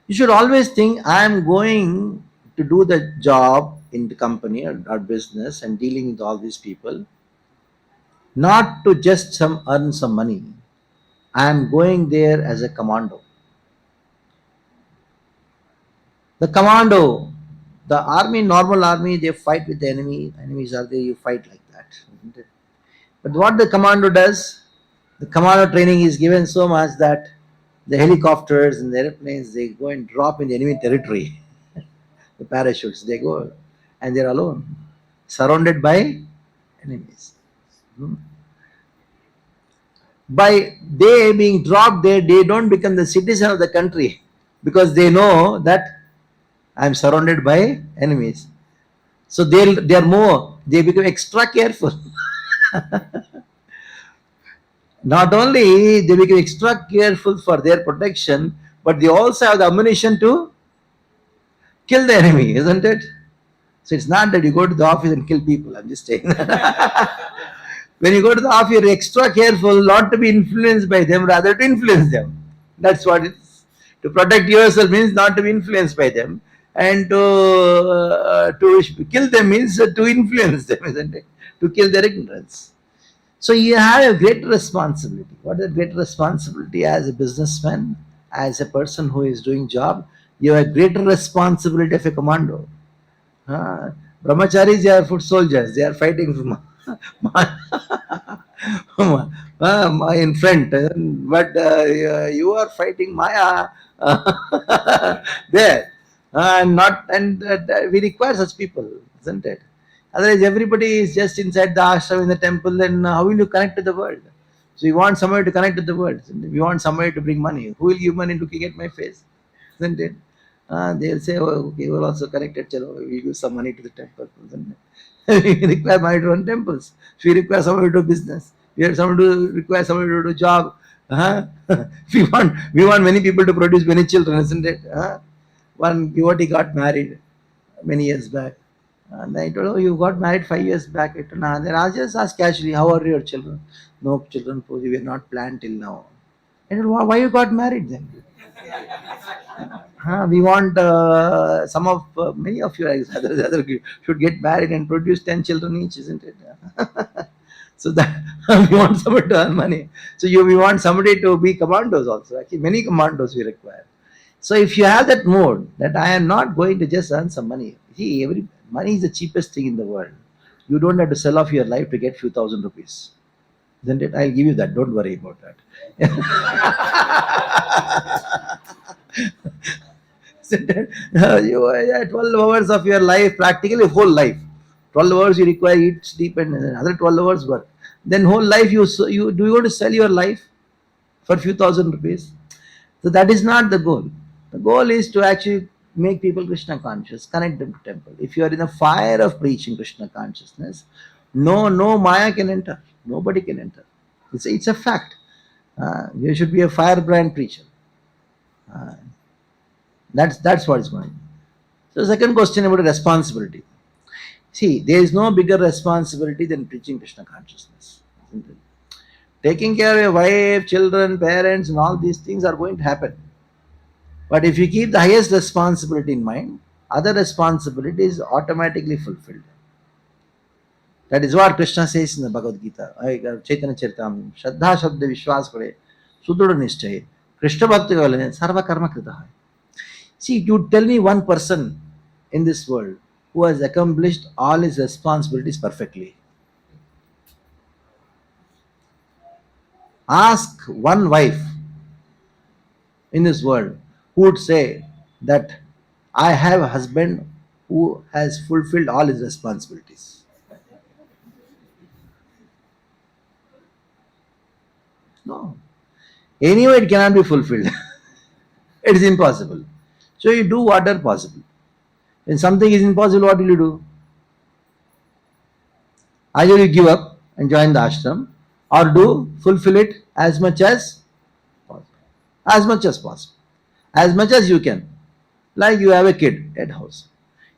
You should always think, I am going to do the job in the company or business and dealing with all these people, not to just earn some money. I am going there as a commando. The commando, the army, normal army, they fight with the enemy. Enemies are there, you fight like that. Isn't it? But what the commando does, the commando training is given so much that the helicopters and the airplanes, they go and drop in the enemy territory. The parachutes, they go and they're alone, surrounded by enemies. Hmm. By they being dropped there, they don't become the citizen of the country because they know that I'm surrounded by enemies. So they become extra careful. Not only they become extra careful for their protection, but they also have the ammunition to kill the enemy, isn't it? So it's not that you go to the office and kill people. I'm just saying. When you go to the office, you're extra careful not to be influenced by them, rather to influence them. That's what it's. To protect yourself means not to be influenced by them, and to kill them means to influence them, isn't it? To kill their ignorance. So you have a great responsibility. What is a great responsibility as a businessman, as a person who is doing job? You have a greater responsibility of a commando. Brahmacharis, they are foot soldiers. They are fighting for in front, but you are fighting Maya there, and not and we require such people, isn't it? Otherwise, everybody is just inside the ashram in the temple. Then how will you connect to the world? So you want somebody to connect to the world. You want somebody to bring money. Who will give money looking at my face? Isn't it? They'll say, oh, okay, we're also connected. Chalo, we give some money to the temple. We require money to run temples. We require somebody to do business. We have somebody to require somebody to do job. We want many people to produce many children, isn't it? One devotee got married many years back. And I told, oh, you got married 5 years back. I told, nah. Then I just asked casually, how are your children? No children, we were not planned till now. I told, why you got married then? We want many of you other should get married and produce 10 children each, isn't it? So that we want somebody to earn money. So we want somebody to be commandos also. Actually, many commandos we require. So if you have that mode that I am not going to just earn some money. See, money is the cheapest thing in the world. You don't have to sell off your life to get few thousand rupees. Isn't it? I'll give you that. Don't worry about that. You 12 hours of your life, practically whole life. 12 hours you require eat, sleep, and another 12 hours work. Then whole life you do you want to sell your life for few thousand rupees? So that is not the goal. The goal is to actually make people Krishna conscious, connect them to temple. If you are in a fire of preaching Krishna consciousness, no Maya can enter. Nobody can enter. It's a fact. You should be a firebrand preacher. Uh, that's what is going. So second question about responsibility. See, there is no bigger responsibility than preaching Krishna consciousness. Isn't it? Taking care of your wife, children, parents, and all these things are going to happen. But if you keep the highest responsibility in mind, other responsibility is automatically fulfilled. That is what Krishna says in the Bhagavad Gita. Chaitanya Charitamrita. Shraddha Shabda Vishwas Kare. Sudruda Nishchay. Krishna Bhakti Valane. Sarva Karma Krita. See, you tell me one person in this world who has accomplished all his responsibilities perfectly. Ask one wife in this world who would say that I have a husband who has fulfilled all his responsibilities. No. Anyway, it cannot be fulfilled. It is impossible. So you do what are possible. When something is impossible, what will you do? Either you give up and join the ashram, or do fulfill it as much as possible. As much as possible. As much as you can. Like you have a kid at house.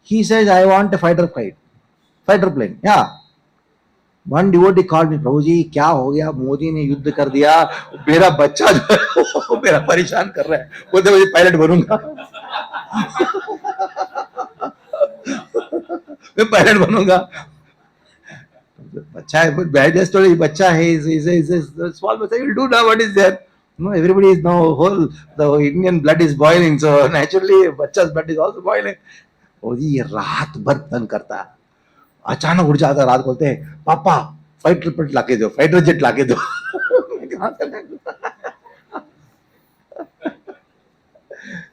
He says, I want a fighter plane. Yeah. One devotee called me, प्रभु जी क्या हो गया, मोदी ने युद्ध कर दिया, मेरा बच्चा जो है वो मेरा परेशान कर रहा है, बोलते मुझे पायलट बनूंगा, मैं पायलट बनूंगा. बच्चा है, but just told you, बच्चा है, is a small बच्चा, you will do now what is there. No, everybody is now whole, the Indian blood is boiling, so naturally बच्चा's blood is also boiling. ओ जी ये रात भर तंग करता है, अचानक उठ जाता है, रात बोलते हैं पापा फाइटर जेट लाके दो, फाइटर जेट लाके दो.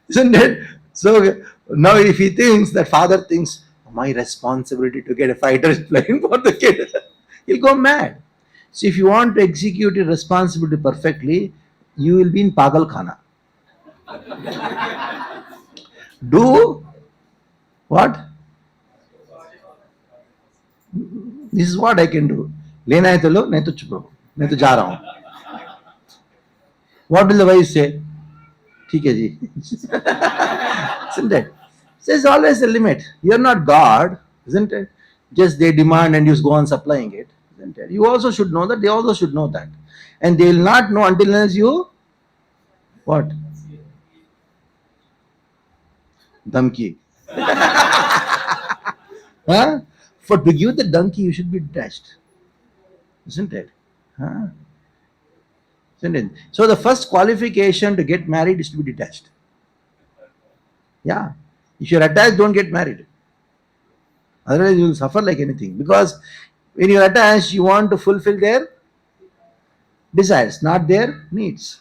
Isn't it? So now if he thinks, that father thinks, my responsibility to get a fighter plane for the kid, he'll go mad. So if you want to execute your responsibility perfectly, you will be in Pagal Khana. Do what? This is what I can do. लेना है तो लो, नहीं तो चुप रहो, मैं तो जा रहा हूं. What will the wife say? ठीक है जी. Isn't it? So there's always a limit. You're not God, isn't it? Just they demand and you just go on supplying it, isn't it? You also should know that, they also should know that. And they will not know until unless you what? Dhamki. Huh? For to give the donkey, you should be detached, isn't it? Huh? Isn't it? So the first qualification to get married is to be detached. Yeah. If you're attached, don't get married. Otherwise, you will suffer like anything. Because when you're attached, you want to fulfill their desires, not their needs.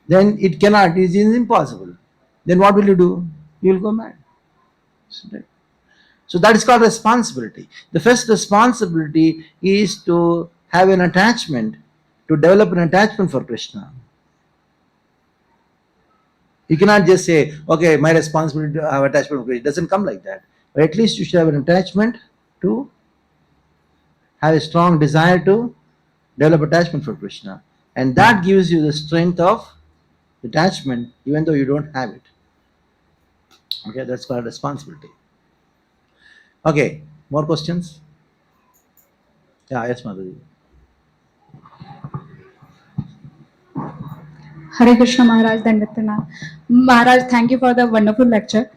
Then it cannot, it is impossible. Then what will you do? You will go mad. Isn't it? So that is called responsibility. The first responsibility is to have an attachment, to develop an attachment for Krishna. You cannot just say, okay, my responsibility to have attachment for Krishna. It doesn't come like that. But at least you should have an attachment to have a strong desire to develop attachment for Krishna. And that gives you the strength of detachment even though you don't have it. Okay, that's called responsibility. Okay, more questions? Yeah, yes, Madhuri. Hare Krishna Maharaj Dandattana. Maharaj, thank you for the wonderful lecture.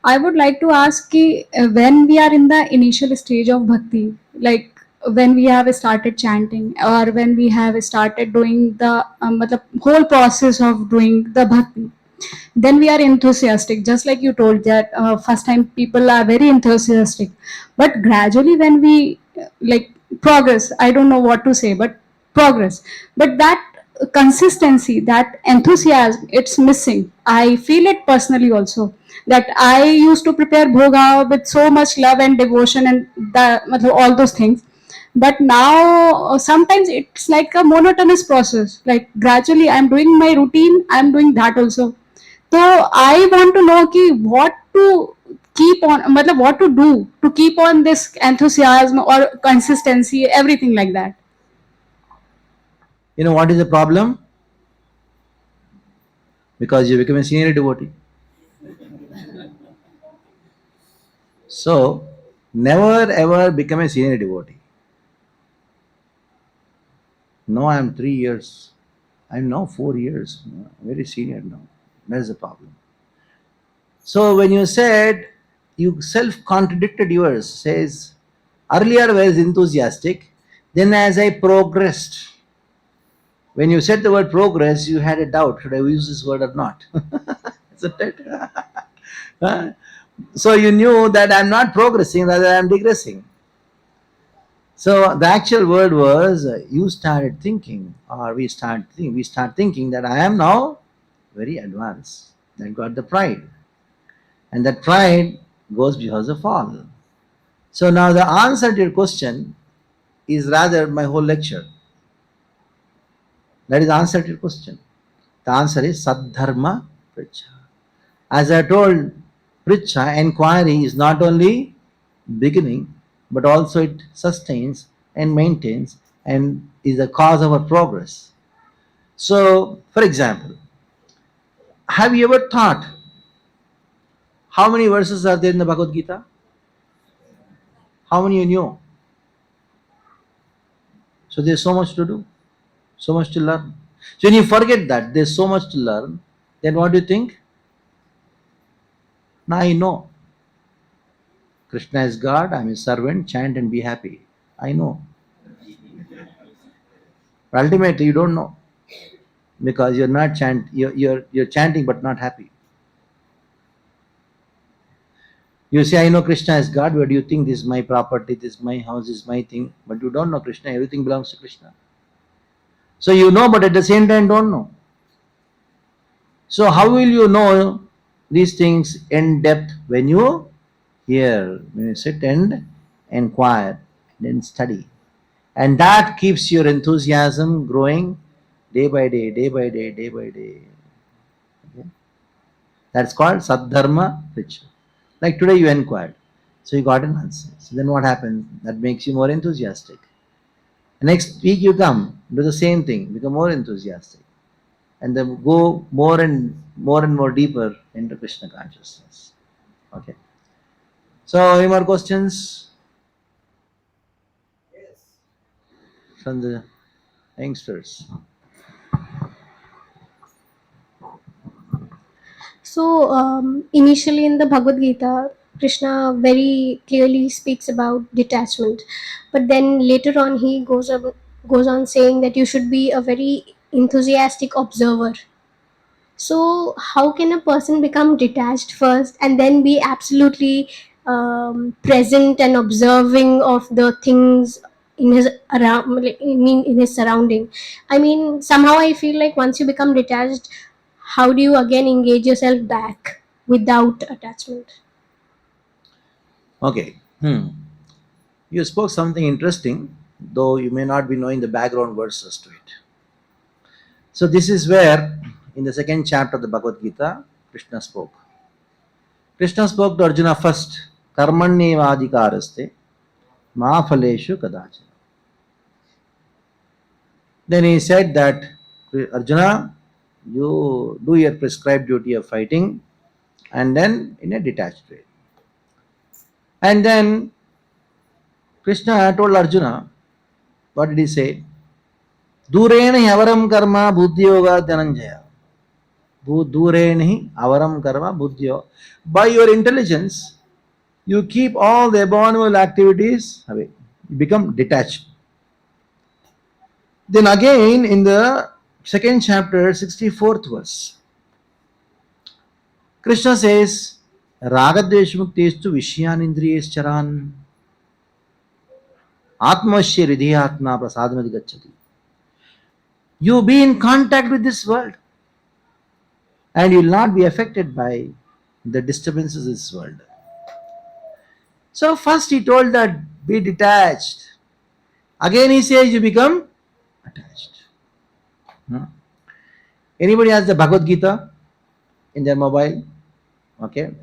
I would like to ask ki, when we are in the initial stage of bhakti, like when we have started chanting or when we have started doing the whole process of doing the bhakti, then we are enthusiastic, just like you told that first time people are very enthusiastic, but gradually when we like progress, I don't know what to say, but progress, but that consistency, that enthusiasm, it's missing. I feel it personally also, that I used to prepare bhoga with so much love and devotion and all those things, but now sometimes it's like a monotonous process, like gradually I'm doing my routine, I'm doing that also. So I want to know ki what to keep on, what to do to keep on this enthusiasm or consistency, everything like that. You know what is the problem? Because you become a senior devotee. So, never ever become a senior devotee. No, I'm 3 years. I'm now 4 years. Very senior now. That's the problem. So when you said, you self-contradicted yours, says, earlier I was enthusiastic, then as I progressed. When you said the word progress, you had a doubt, should I use this word or not? Isn't it? Huh? So you knew that I'm not progressing, rather I'm digressing. So the actual word was, you started thinking, or we start thinking that I am now very advanced. That got the pride. And that pride goes because of fall. So now the answer to your question is rather my whole lecture. That is the answer to your question. The answer is Sadharma Pracharak. As I told Pricha, inquiry, is not only beginning, but also it sustains and maintains and is a cause of our progress. So, for example, have you ever thought how many verses are there in the Bhagavad Gita? How many you knew? So there's so much to do, so much to learn. So when you forget that there's so much to learn, then what do you think? Now I know Krishna is God, I'm his servant, chant and be happy. I know. But ultimately, you don't know because you're not you're chanting but not happy. You say, I know Krishna is God, but you think this is my property, this is my house, this is my thing, but you don't know Krishna, everything belongs to Krishna. So you know, but at the same time don't know. So how will you know these things in depth? When you hear, when you sit and inquire, then study. And that keeps your enthusiasm growing day by day, day by day, day by day. Okay? That's called Sadharma ritual. Like today you inquired. So you got an answer. So then what happens? That makes you more enthusiastic. Next week you come, do the same thing, become more enthusiastic. And then go more and more deeper into Krishna consciousness. Okay. So any more questions from the youngsters? So, initially in the Bhagavad Gita, Krishna very clearly speaks about detachment, but then later on he goes on saying that you should be a very enthusiastic observer. So, how can a person become detached first and then be absolutely present and observing of the things in his around? Like, I mean, in his surrounding. I mean, somehow I feel like once you become detached, how do you again engage yourself back without attachment? Okay. You spoke something interesting, though you may not be knowing the background verses to it. So this is where, in the second chapter of the Bhagavad Gita, Krishna spoke. Krishna spoke to Arjuna first, Karmanyevadhikaraste ma phaleshu kadachana. Then he said that, Arjuna, you do your prescribed duty of fighting and then in a detached way. And then Krishna told Arjuna, what did he say? Durena avaram karma buddhiyoga dhananjaya. Durena avaram karma buddhiyoga. By your intelligence, you keep all the abominable activities away. You become detached. Then again in the second chapter, 64th verse, Krishna says, Ragadveshmuktestu Vishyanindriyescharan Atmasya Ridhyatma Prasadamadi Gachati. You be in contact with this world and you will not be affected by the disturbances of this world. So first he told that be detached. Again he says you become attached. Anybody has the Bhagavad Gita in their mobile? Okay.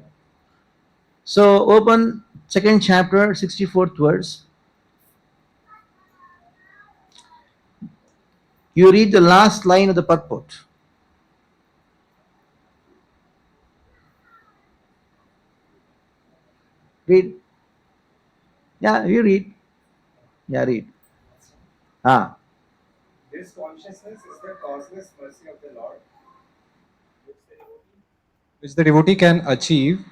So open second chapter, 64th verse. You read the last line of the purport. Read. Yeah, you read. Yeah, read. Ah. This consciousness is the causeless mercy of the Lord, which the devotee can achieve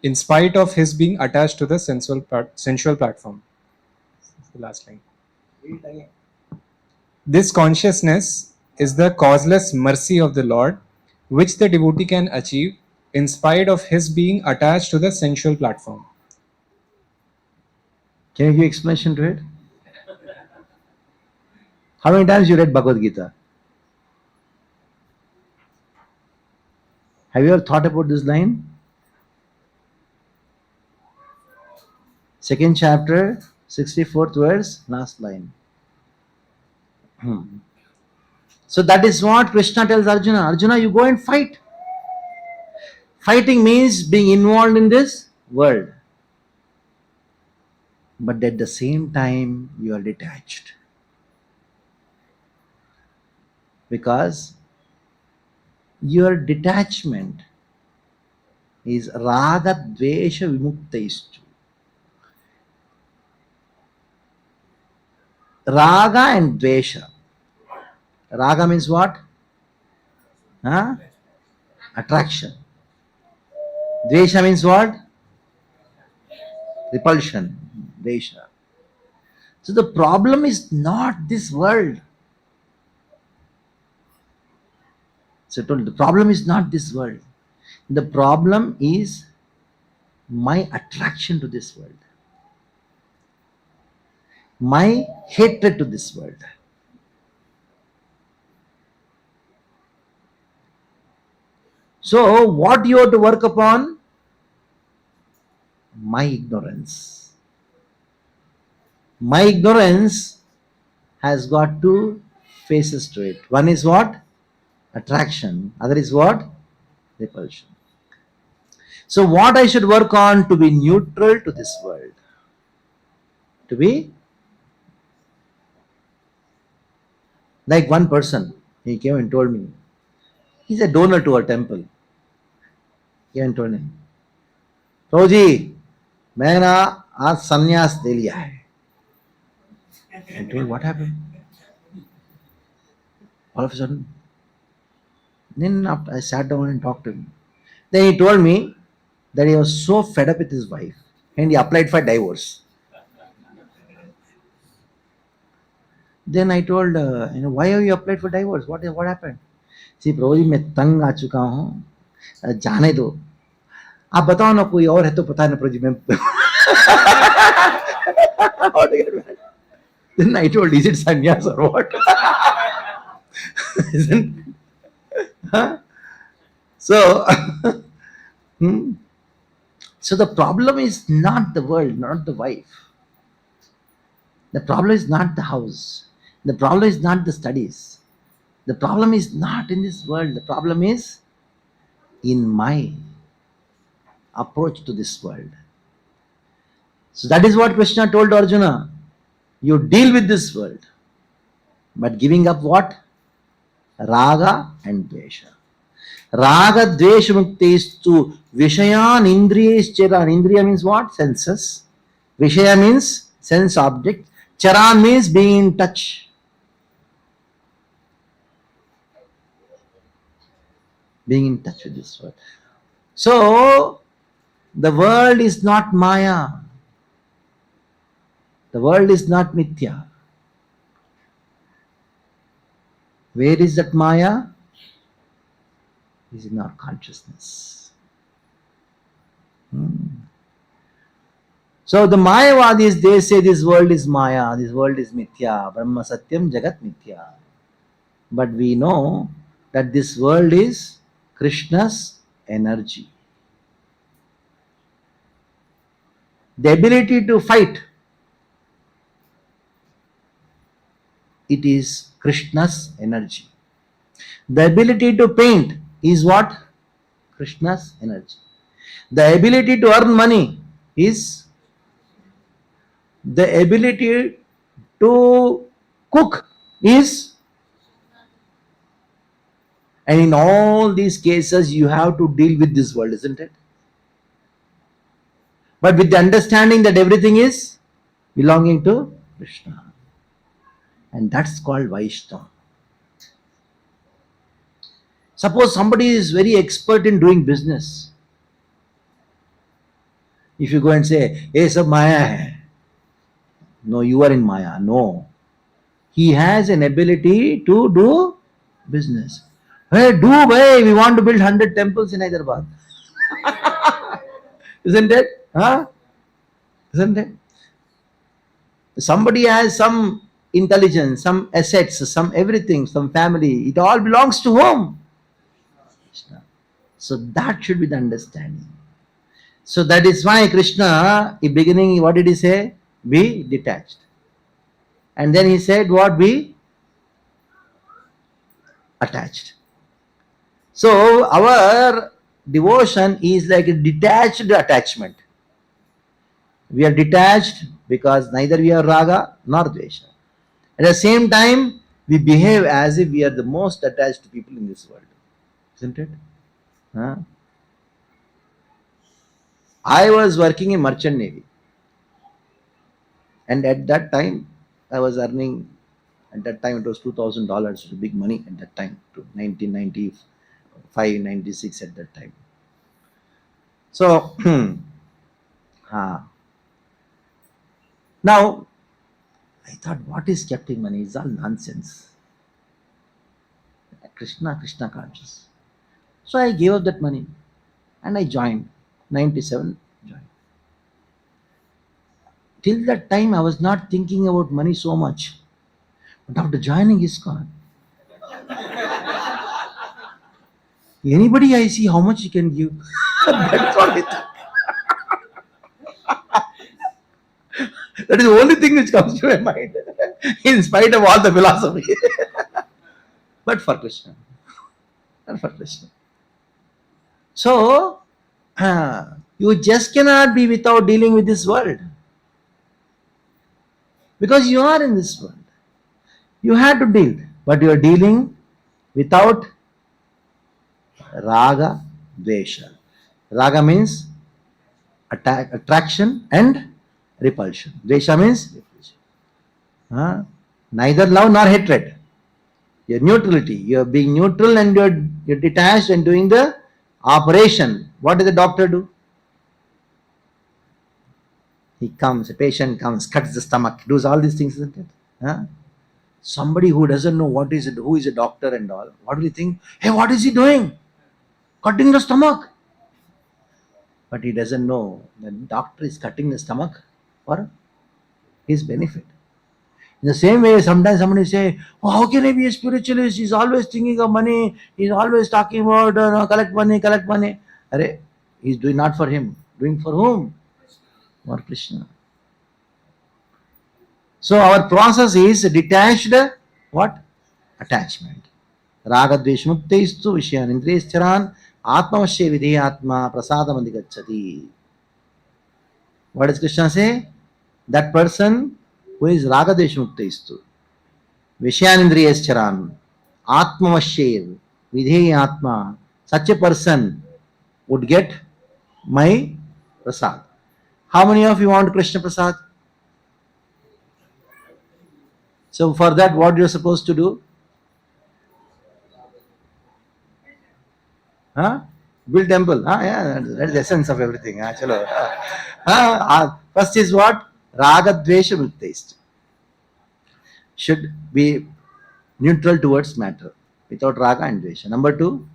in spite of his being attached to the sensual platform. The last line. Read it again. This consciousness is the causeless mercy of the Lord, which the devotee can achieve in spite of his being attached to the sensual platform. Can you give explanation to it? How many times you read Bhagavad Gita? Have you ever thought about this line? Second chapter, 64th verse, last line. So that is what Krishna tells Arjuna. Arjuna, you go and fight. Fighting means being involved in this world. But at the same time, you are detached. Because your detachment is raga dvesha vimuktaistu. Raga and dvesha. Raga means what? Huh? Attraction. Dvesha means what? Repulsion. Dvesha. So the problem is not this world. So I told the problem is not this world. The problem is my attraction to this world, my hatred to this world. So, what you have to work upon? My ignorance. My ignorance has got two faces to it. One is what? Attraction. Other is what? Repulsion. So, what I should work on to be neutral to this world? To be like one person. He came and told me, he's a donor to our temple. He came and told me, प्रभु जी मैं ना आज संन्यास ले लिया है. I told, what happened? All of a sudden, then after I sat down and talked to him. Then he told me that he was so fed up with his wife and he applied for divorce. Then I told, why have you applied for divorce? What happened? See, प्रभु जी मैं तंग आ चुका हूँ, जाने दो. आप बताओ ना कोई और है तो पता ना प्रभु जी मैं. How to get married? Then I told, is it sannyas or what? Isn't? Huh? So, so the problem is not the world, not the wife. The problem is not the house. The problem is not the studies. The problem is not in this world. The problem is in my approach to this world. So that is what Krishna told Arjuna. You deal with this world, but giving up what? Raga and Dvesha. Raga Dvesha Muktestu Vishayan Indriyes Charan. Indriya means what? Senses. Vishaya means sense object. Charan means being in touch. Being in touch with this world. So, the world is not Maya. The world is not Mithya. Where is that Maya? It is in our consciousness. So the Mayavadis, they say this world is Maya, this world is Mithya, Brahma Satyam Jagat Mithya. But we know that this world is Krishna's energy. The ability to fight, it is Krishna's energy. The ability to paint is what? Krishna's energy. The ability to earn money is the ability to cook is, and in all these cases you have to deal with this world, isn't it? But with the understanding that everything is belonging to Krishna, and that's called Vaishnava. Suppose somebody is very expert in doing business. If you go and say, hey, sab Maya hai. No, you are in Maya. No. He has an ability to do business. Hey, we want to build 100 temples in Hyderabad. Isn't it? Huh? Isn't it? Somebody has some intelligence, some assets, some everything, some family. It all belongs to whom? Krishna. So that should be the understanding. So that is why Krishna, in beginning, what did he say? Be detached. And then he said, what? Be attached. So our devotion is like a detached attachment. We are detached because neither we are raga nor dvesha. At the same time, we behave as if we are the most attached people in this world. Isn't it? Huh? I was working in merchant navy, and at that time, I was earning. At that time, it was $2,000, big money at that time, to 1995, 96 at that time. So, now I thought, what is captive money? It's all nonsense. Krishna, Krishna conscious. So I gave up that money and I joined. 97 joined. Till that time, I was not thinking about money so much. But after joining ISKCON, anybody I see how much you can give. That's what I think. That is the only thing which comes to my mind, in spite of all the philosophy. But for Krishna. But for Krishna. So, you just cannot be without dealing with this world. Because you are in this world. You have to deal. But you are dealing without raga, dvesha. Raga means attraction and repulsion. Dvesha means repulsion. Neither love nor hatred. Your neutrality. You're being neutral and you're detached and doing the operation. What does the doctor do? He comes, a patient comes, cuts the stomach, does all these things, isn't it? Somebody who doesn't know what is it, who is a doctor and all, what will he think? Hey, what is he doing? Cutting the stomach. But he doesn't know the doctor is cutting the stomach for his benefit. In the same way, sometimes somebody say, oh, how can I be a spiritualist? He's always thinking of money. He's always talking about collect money, collect money. Arre, he's doing not for him. Doing for whom? For Krishna. So our process is detached what? Attachment. Raga dveshmuktestu vishyan indriyescharan atmavashya vidheyatma prasadam adhigacchati. What does Krishna say? That person who is raga dveshmuktestu vishyan indriyescharan atmavashya vidheyatma, such a person would get my prasad. How many of you want Krishna prasad? So for that, what you're supposed to do? Build temple. Yeah, that's the essence of everything. Chalo. First is what? Raga dvesha taste. Should be neutral towards matter, without raga and dvesha. Number two,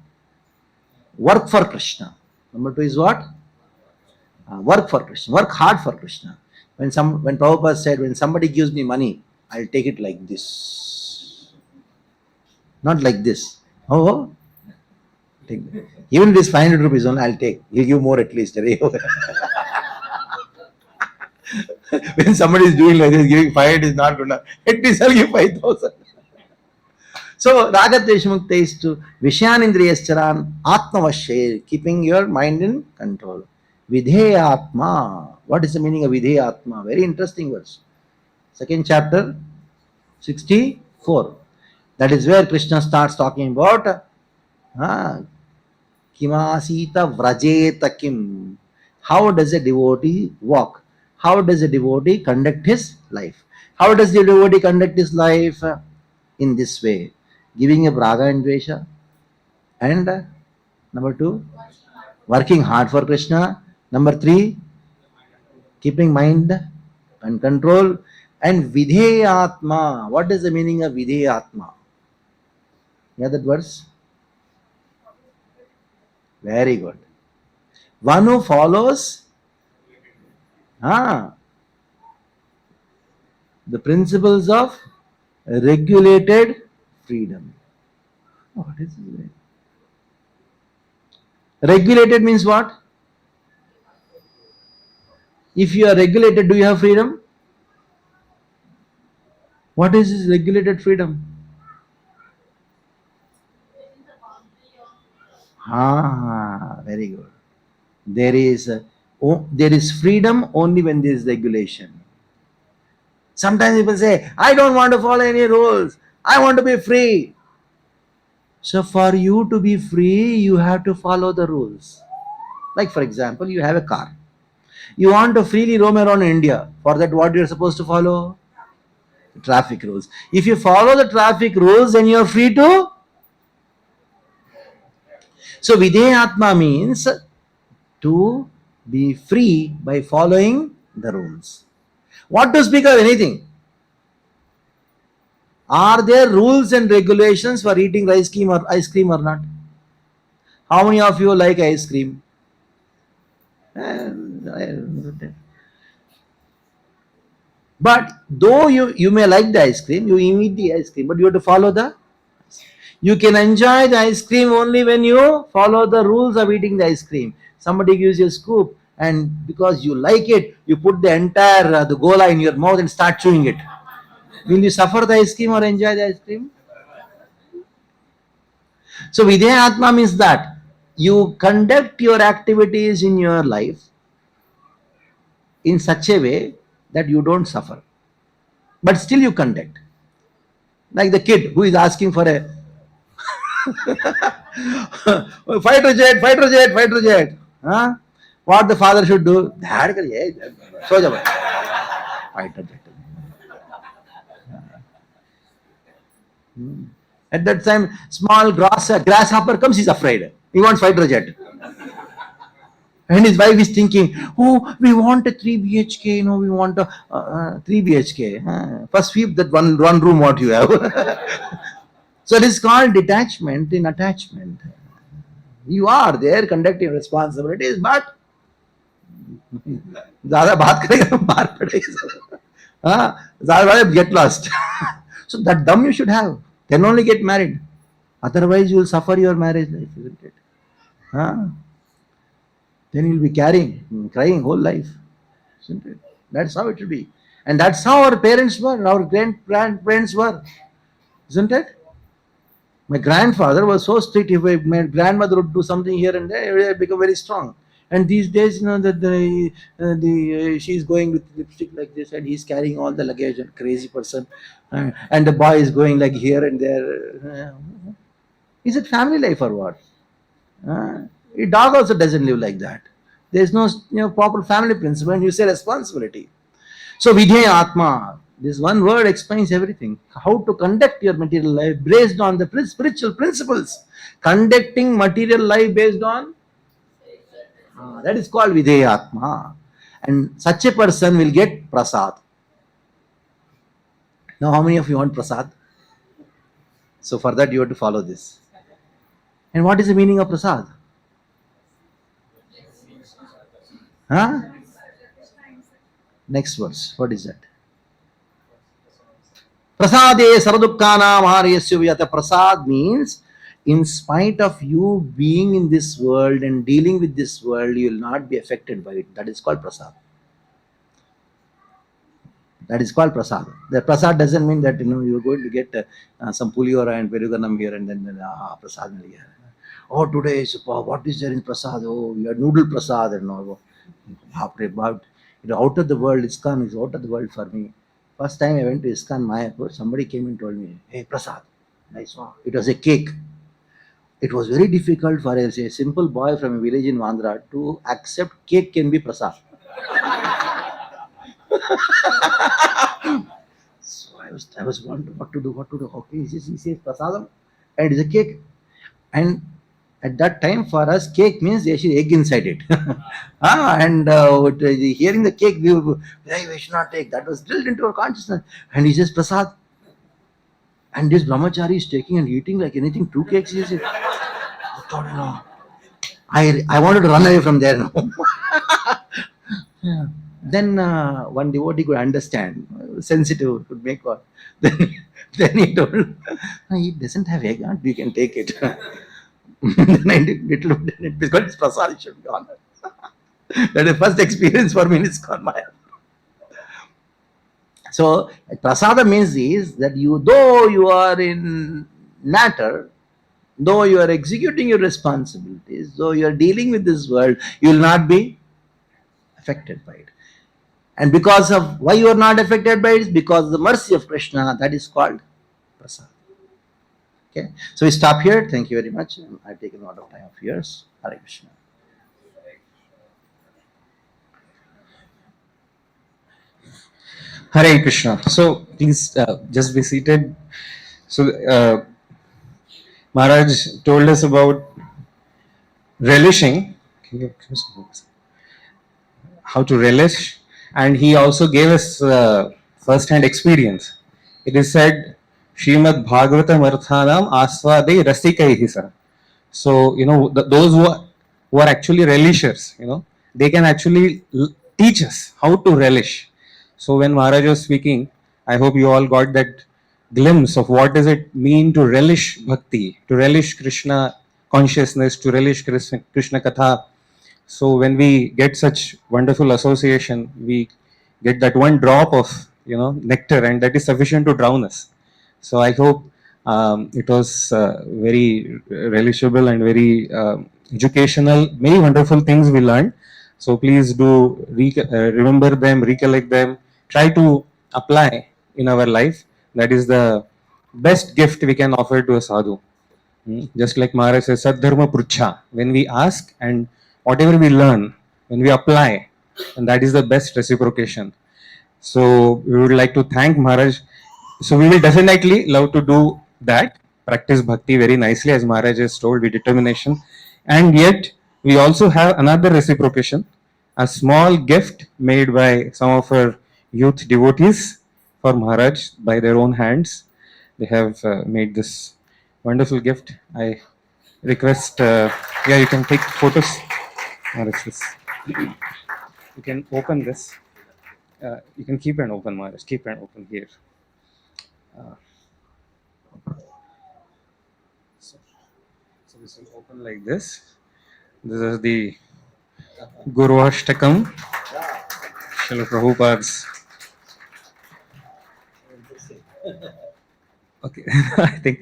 work for Krishna. Number two is what? Work for Krishna. Work hard for Krishna. When Prabhupada said, when somebody gives me money, I'll take it like this. Not like this. Oh, take, even this 500 rupees only, I'll take. He'll give more at least. When somebody is doing like this, giving 500 is not good enough. At least I'll give 5,000. So, Ragadveshmukta is to Vishyanindriyascharan Atmavashya, keeping your mind in control. Vidheyatma. What is the meaning of Vidheyatma? Very interesting words. Second chapter, 64. That is where Krishna starts talking about Kimasita Vrajeta Kim. How does a devotee walk? How does a devotee conduct his life? How does the devotee conduct his life? In this way, giving a raga and dvesha, and number two, working hard for Krishna. Number three, keeping mind and control, and vidheyatma. What is the meaning of vidheyatma? Yeah, that verse. Very good. One who follows the principles of regulated freedom. What is it? Regulated means what? If you are regulated, do you have freedom? What is this regulated freedom? Very good. There is there is freedom only when there is regulation. Sometimes people say, I don't want to follow any rules. I want to be free. So for you to be free, you have to follow the rules. Like for example, you have a car. You want to freely roam around India. For that, what you're supposed to follow? Traffic rules. If you follow the traffic rules, then you're free to. So Videyatma means to be free by following the rules. What to speak of anything? Are there rules and regulations for eating ice cream or not? How many of you like ice cream? But though you may like the ice cream, you eat the ice cream, but you have to follow the. You can enjoy the ice cream only when you follow the rules of eating the ice cream. Somebody gives you a scoop, and because you like it, you put the entire the gola in your mouth and start chewing it. Will you suffer the ice cream or enjoy the ice cream? So Vidya Atma means that you conduct your activities in your life in such a way that you don't suffer, but still you conduct. Like the kid who is asking for a fighter jet, fighter jet, fighter jet. Huh? What the father should do? Dad, fighter jet. At that time, small grasshopper comes, he's afraid. He wants fighter jet. And his wife is thinking, oh, we want a 3 BHK, we want a 3 BHK. First sweep that one room what you have. So it is called detachment in attachment. You are there conducting responsibilities, but ज़्यादा बात करेगा मार पड़ेगा ज़्यादा get lost. So that dumb you should have. Then only get married. Otherwise you will suffer your marriage life, isn't it? Then you'll be crying whole life, isn't it? That's how it should be. And that's how our parents were, our grandparents were, isn't it? My grandfather was so strict. If my grandmother would do something here and there, it would become very strong. And these days, that she's going with lipstick like this, and he's carrying all the luggage, and crazy person, and the boy is going like here and there. Is it family life or what? A dog also doesn't live like that. There is no proper family principle, and you say responsibility. So Vidya Atma, this one word explains everything. How to conduct your material life based on the spiritual principles. Conducting material life based on that is called Vidya Atma. And such a person will get prasad. Now, how many of you want prasad? So for that you have to follow this. And what is the meaning of prasad? Next verse. What is that? Prasade Saradukkanam Haryasya Vyata. Prasad means in spite of you being in this world and dealing with this world, you will not be affected by it. That is called prasad. That is called prasad. The prasad doesn't mean that you're going to get some puliora and peruganam here and then prasad. Oh, today is what is there in prasad? Oh, you have noodle prasad and all. Out of the world, ISKCON is out of the world for me. First time I went to ISKCON Mayapur, somebody came and told me, hey, prasad. Nice one. It was a cake. It was very difficult for a simple boy from a village in Vandra to accept cake can be prasad. So I was wondering what to do. Okay, he says prasadam, and it's a cake. And at that time, for us, cake means there should egg inside it. And hearing the cake, we should not take. That was drilled into our consciousness. And he says prasad. And this brahmachari is taking and eating like anything. 2 cakes, he says. I wanted to run away from there now. Yeah. Then one devotee could understand, sensitive, could make one. Then he told, he doesn't have egg, we can take it. Then I did look at it because it's prasad, it should be honored. That is the first experience for me in ISKCON Maya. So prasada means is that though you are in matter, Though you are executing your responsibilities, though you are dealing with this world, you will not be affected by it. And because of why you are not affected by it is because of the mercy of Krishna, that is called prasad. Okay, so we stop here. Thank you very much. I've taken a lot of time of yours. Hare Krishna. Hare Krishna. So please just be seated. So Maharaj told us about relishing. Can you give us how to relish, and he also gave us first-hand experience. It is said, Srimad Bhagavatam Arthanam Aswade Rasikaihi. So, those who are actually relishers, they can actually teach us how to relish. So, when Maharaj was speaking, I hope you all got that glimpse of what does it mean to relish bhakti, to relish Krishna consciousness, to relish Krishna Katha. So when we get such wonderful association, we get that one drop of nectar, and that is sufficient to drown us. So I hope it was very relishable and very educational. Many wonderful things we learned. So please do remember them, recollect them, try to apply in our life. That is the best gift we can offer to a sadhu. Just like Maharaj says, Sadharma Prucha. When we ask and whatever we learn, when we apply, and that is the best reciprocation. So we would like to thank Maharaj. So we will definitely love to do that, practice bhakti very nicely, as Maharaj has told, with determination. And yet we also have another reciprocation, a small gift made by some of our youth devotees for Maharaj by their own hands. They have made this wonderful gift. I request, yeah, you can take photos. Maharaj, this. You can open this. You can keep an open, Maharaj. Keep an open here. So this will open like this. This is the Guru Ashtakam, Srila Prabhupada's. Okay, I think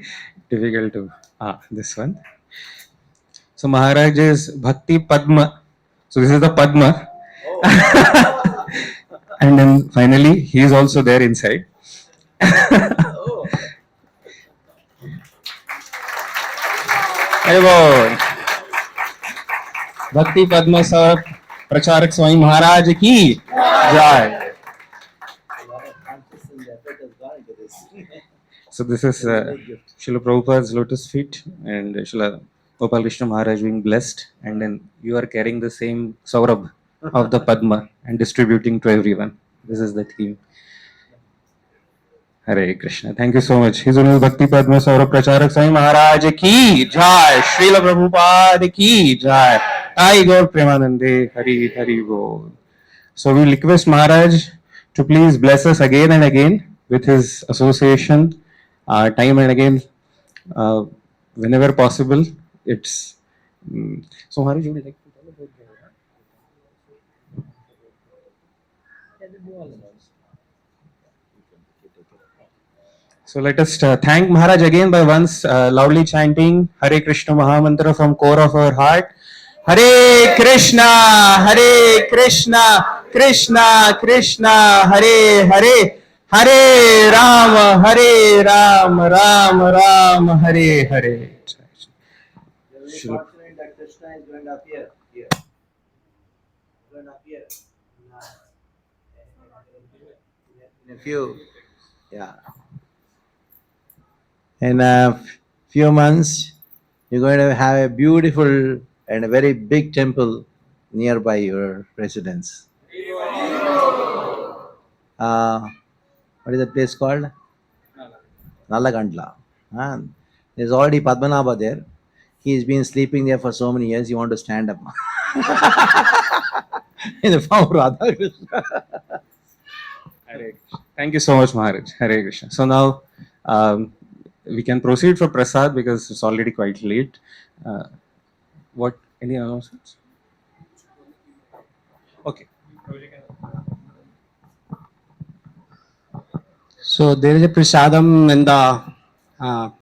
difficult to. This one. So Maharaj is Bhakti Padma. So this is the Padma. And then finally, he is also there inside. Bhakti Padma Saurabh Pracharak Swami Maharaj ki jai. So this is Srila Prabhupada's lotus feet and Srila Gopal Krishna Maharaj being blessed, and then you are carrying the same Saurabh of the Padma and distributing to everyone. This is the theme. Hare Krishna. Thank you so much. His Holiness Bhakti Padma Saurabh Pracharak Swami Maharaj ki jai. Srila Prabhupada ki jai. Ai Gaur Premanande. Hari Hari Bol. So we request Maharaj to please bless us again and again with his association, time and again, whenever possible. It's so Maharaj, you would like to tell about So let us thank Maharaj again by once loudly chanting Hare Krishna Mahamantra from core of our heart. Hare Krishna, Krishna Krishna, Hare Hare, Hare Ram, Ram, Hare Hare. You're fortunate that Krishna is going to appear here. Going to appear in a few, yeah. In a few months, you're going to have a beautiful and a very big temple nearby your residence. What is that place called? Nalagandla. There's already Padmanabha there. He's been sleeping there for so many years, you want to stand up. In the form of Radha Krishna. Hare Krishna. Thank you so much, Maharaj. Hare Krishna. So now we can proceed for Prasad because it's already quite late. What? Any announcements? Okay. So there is a prasadam in the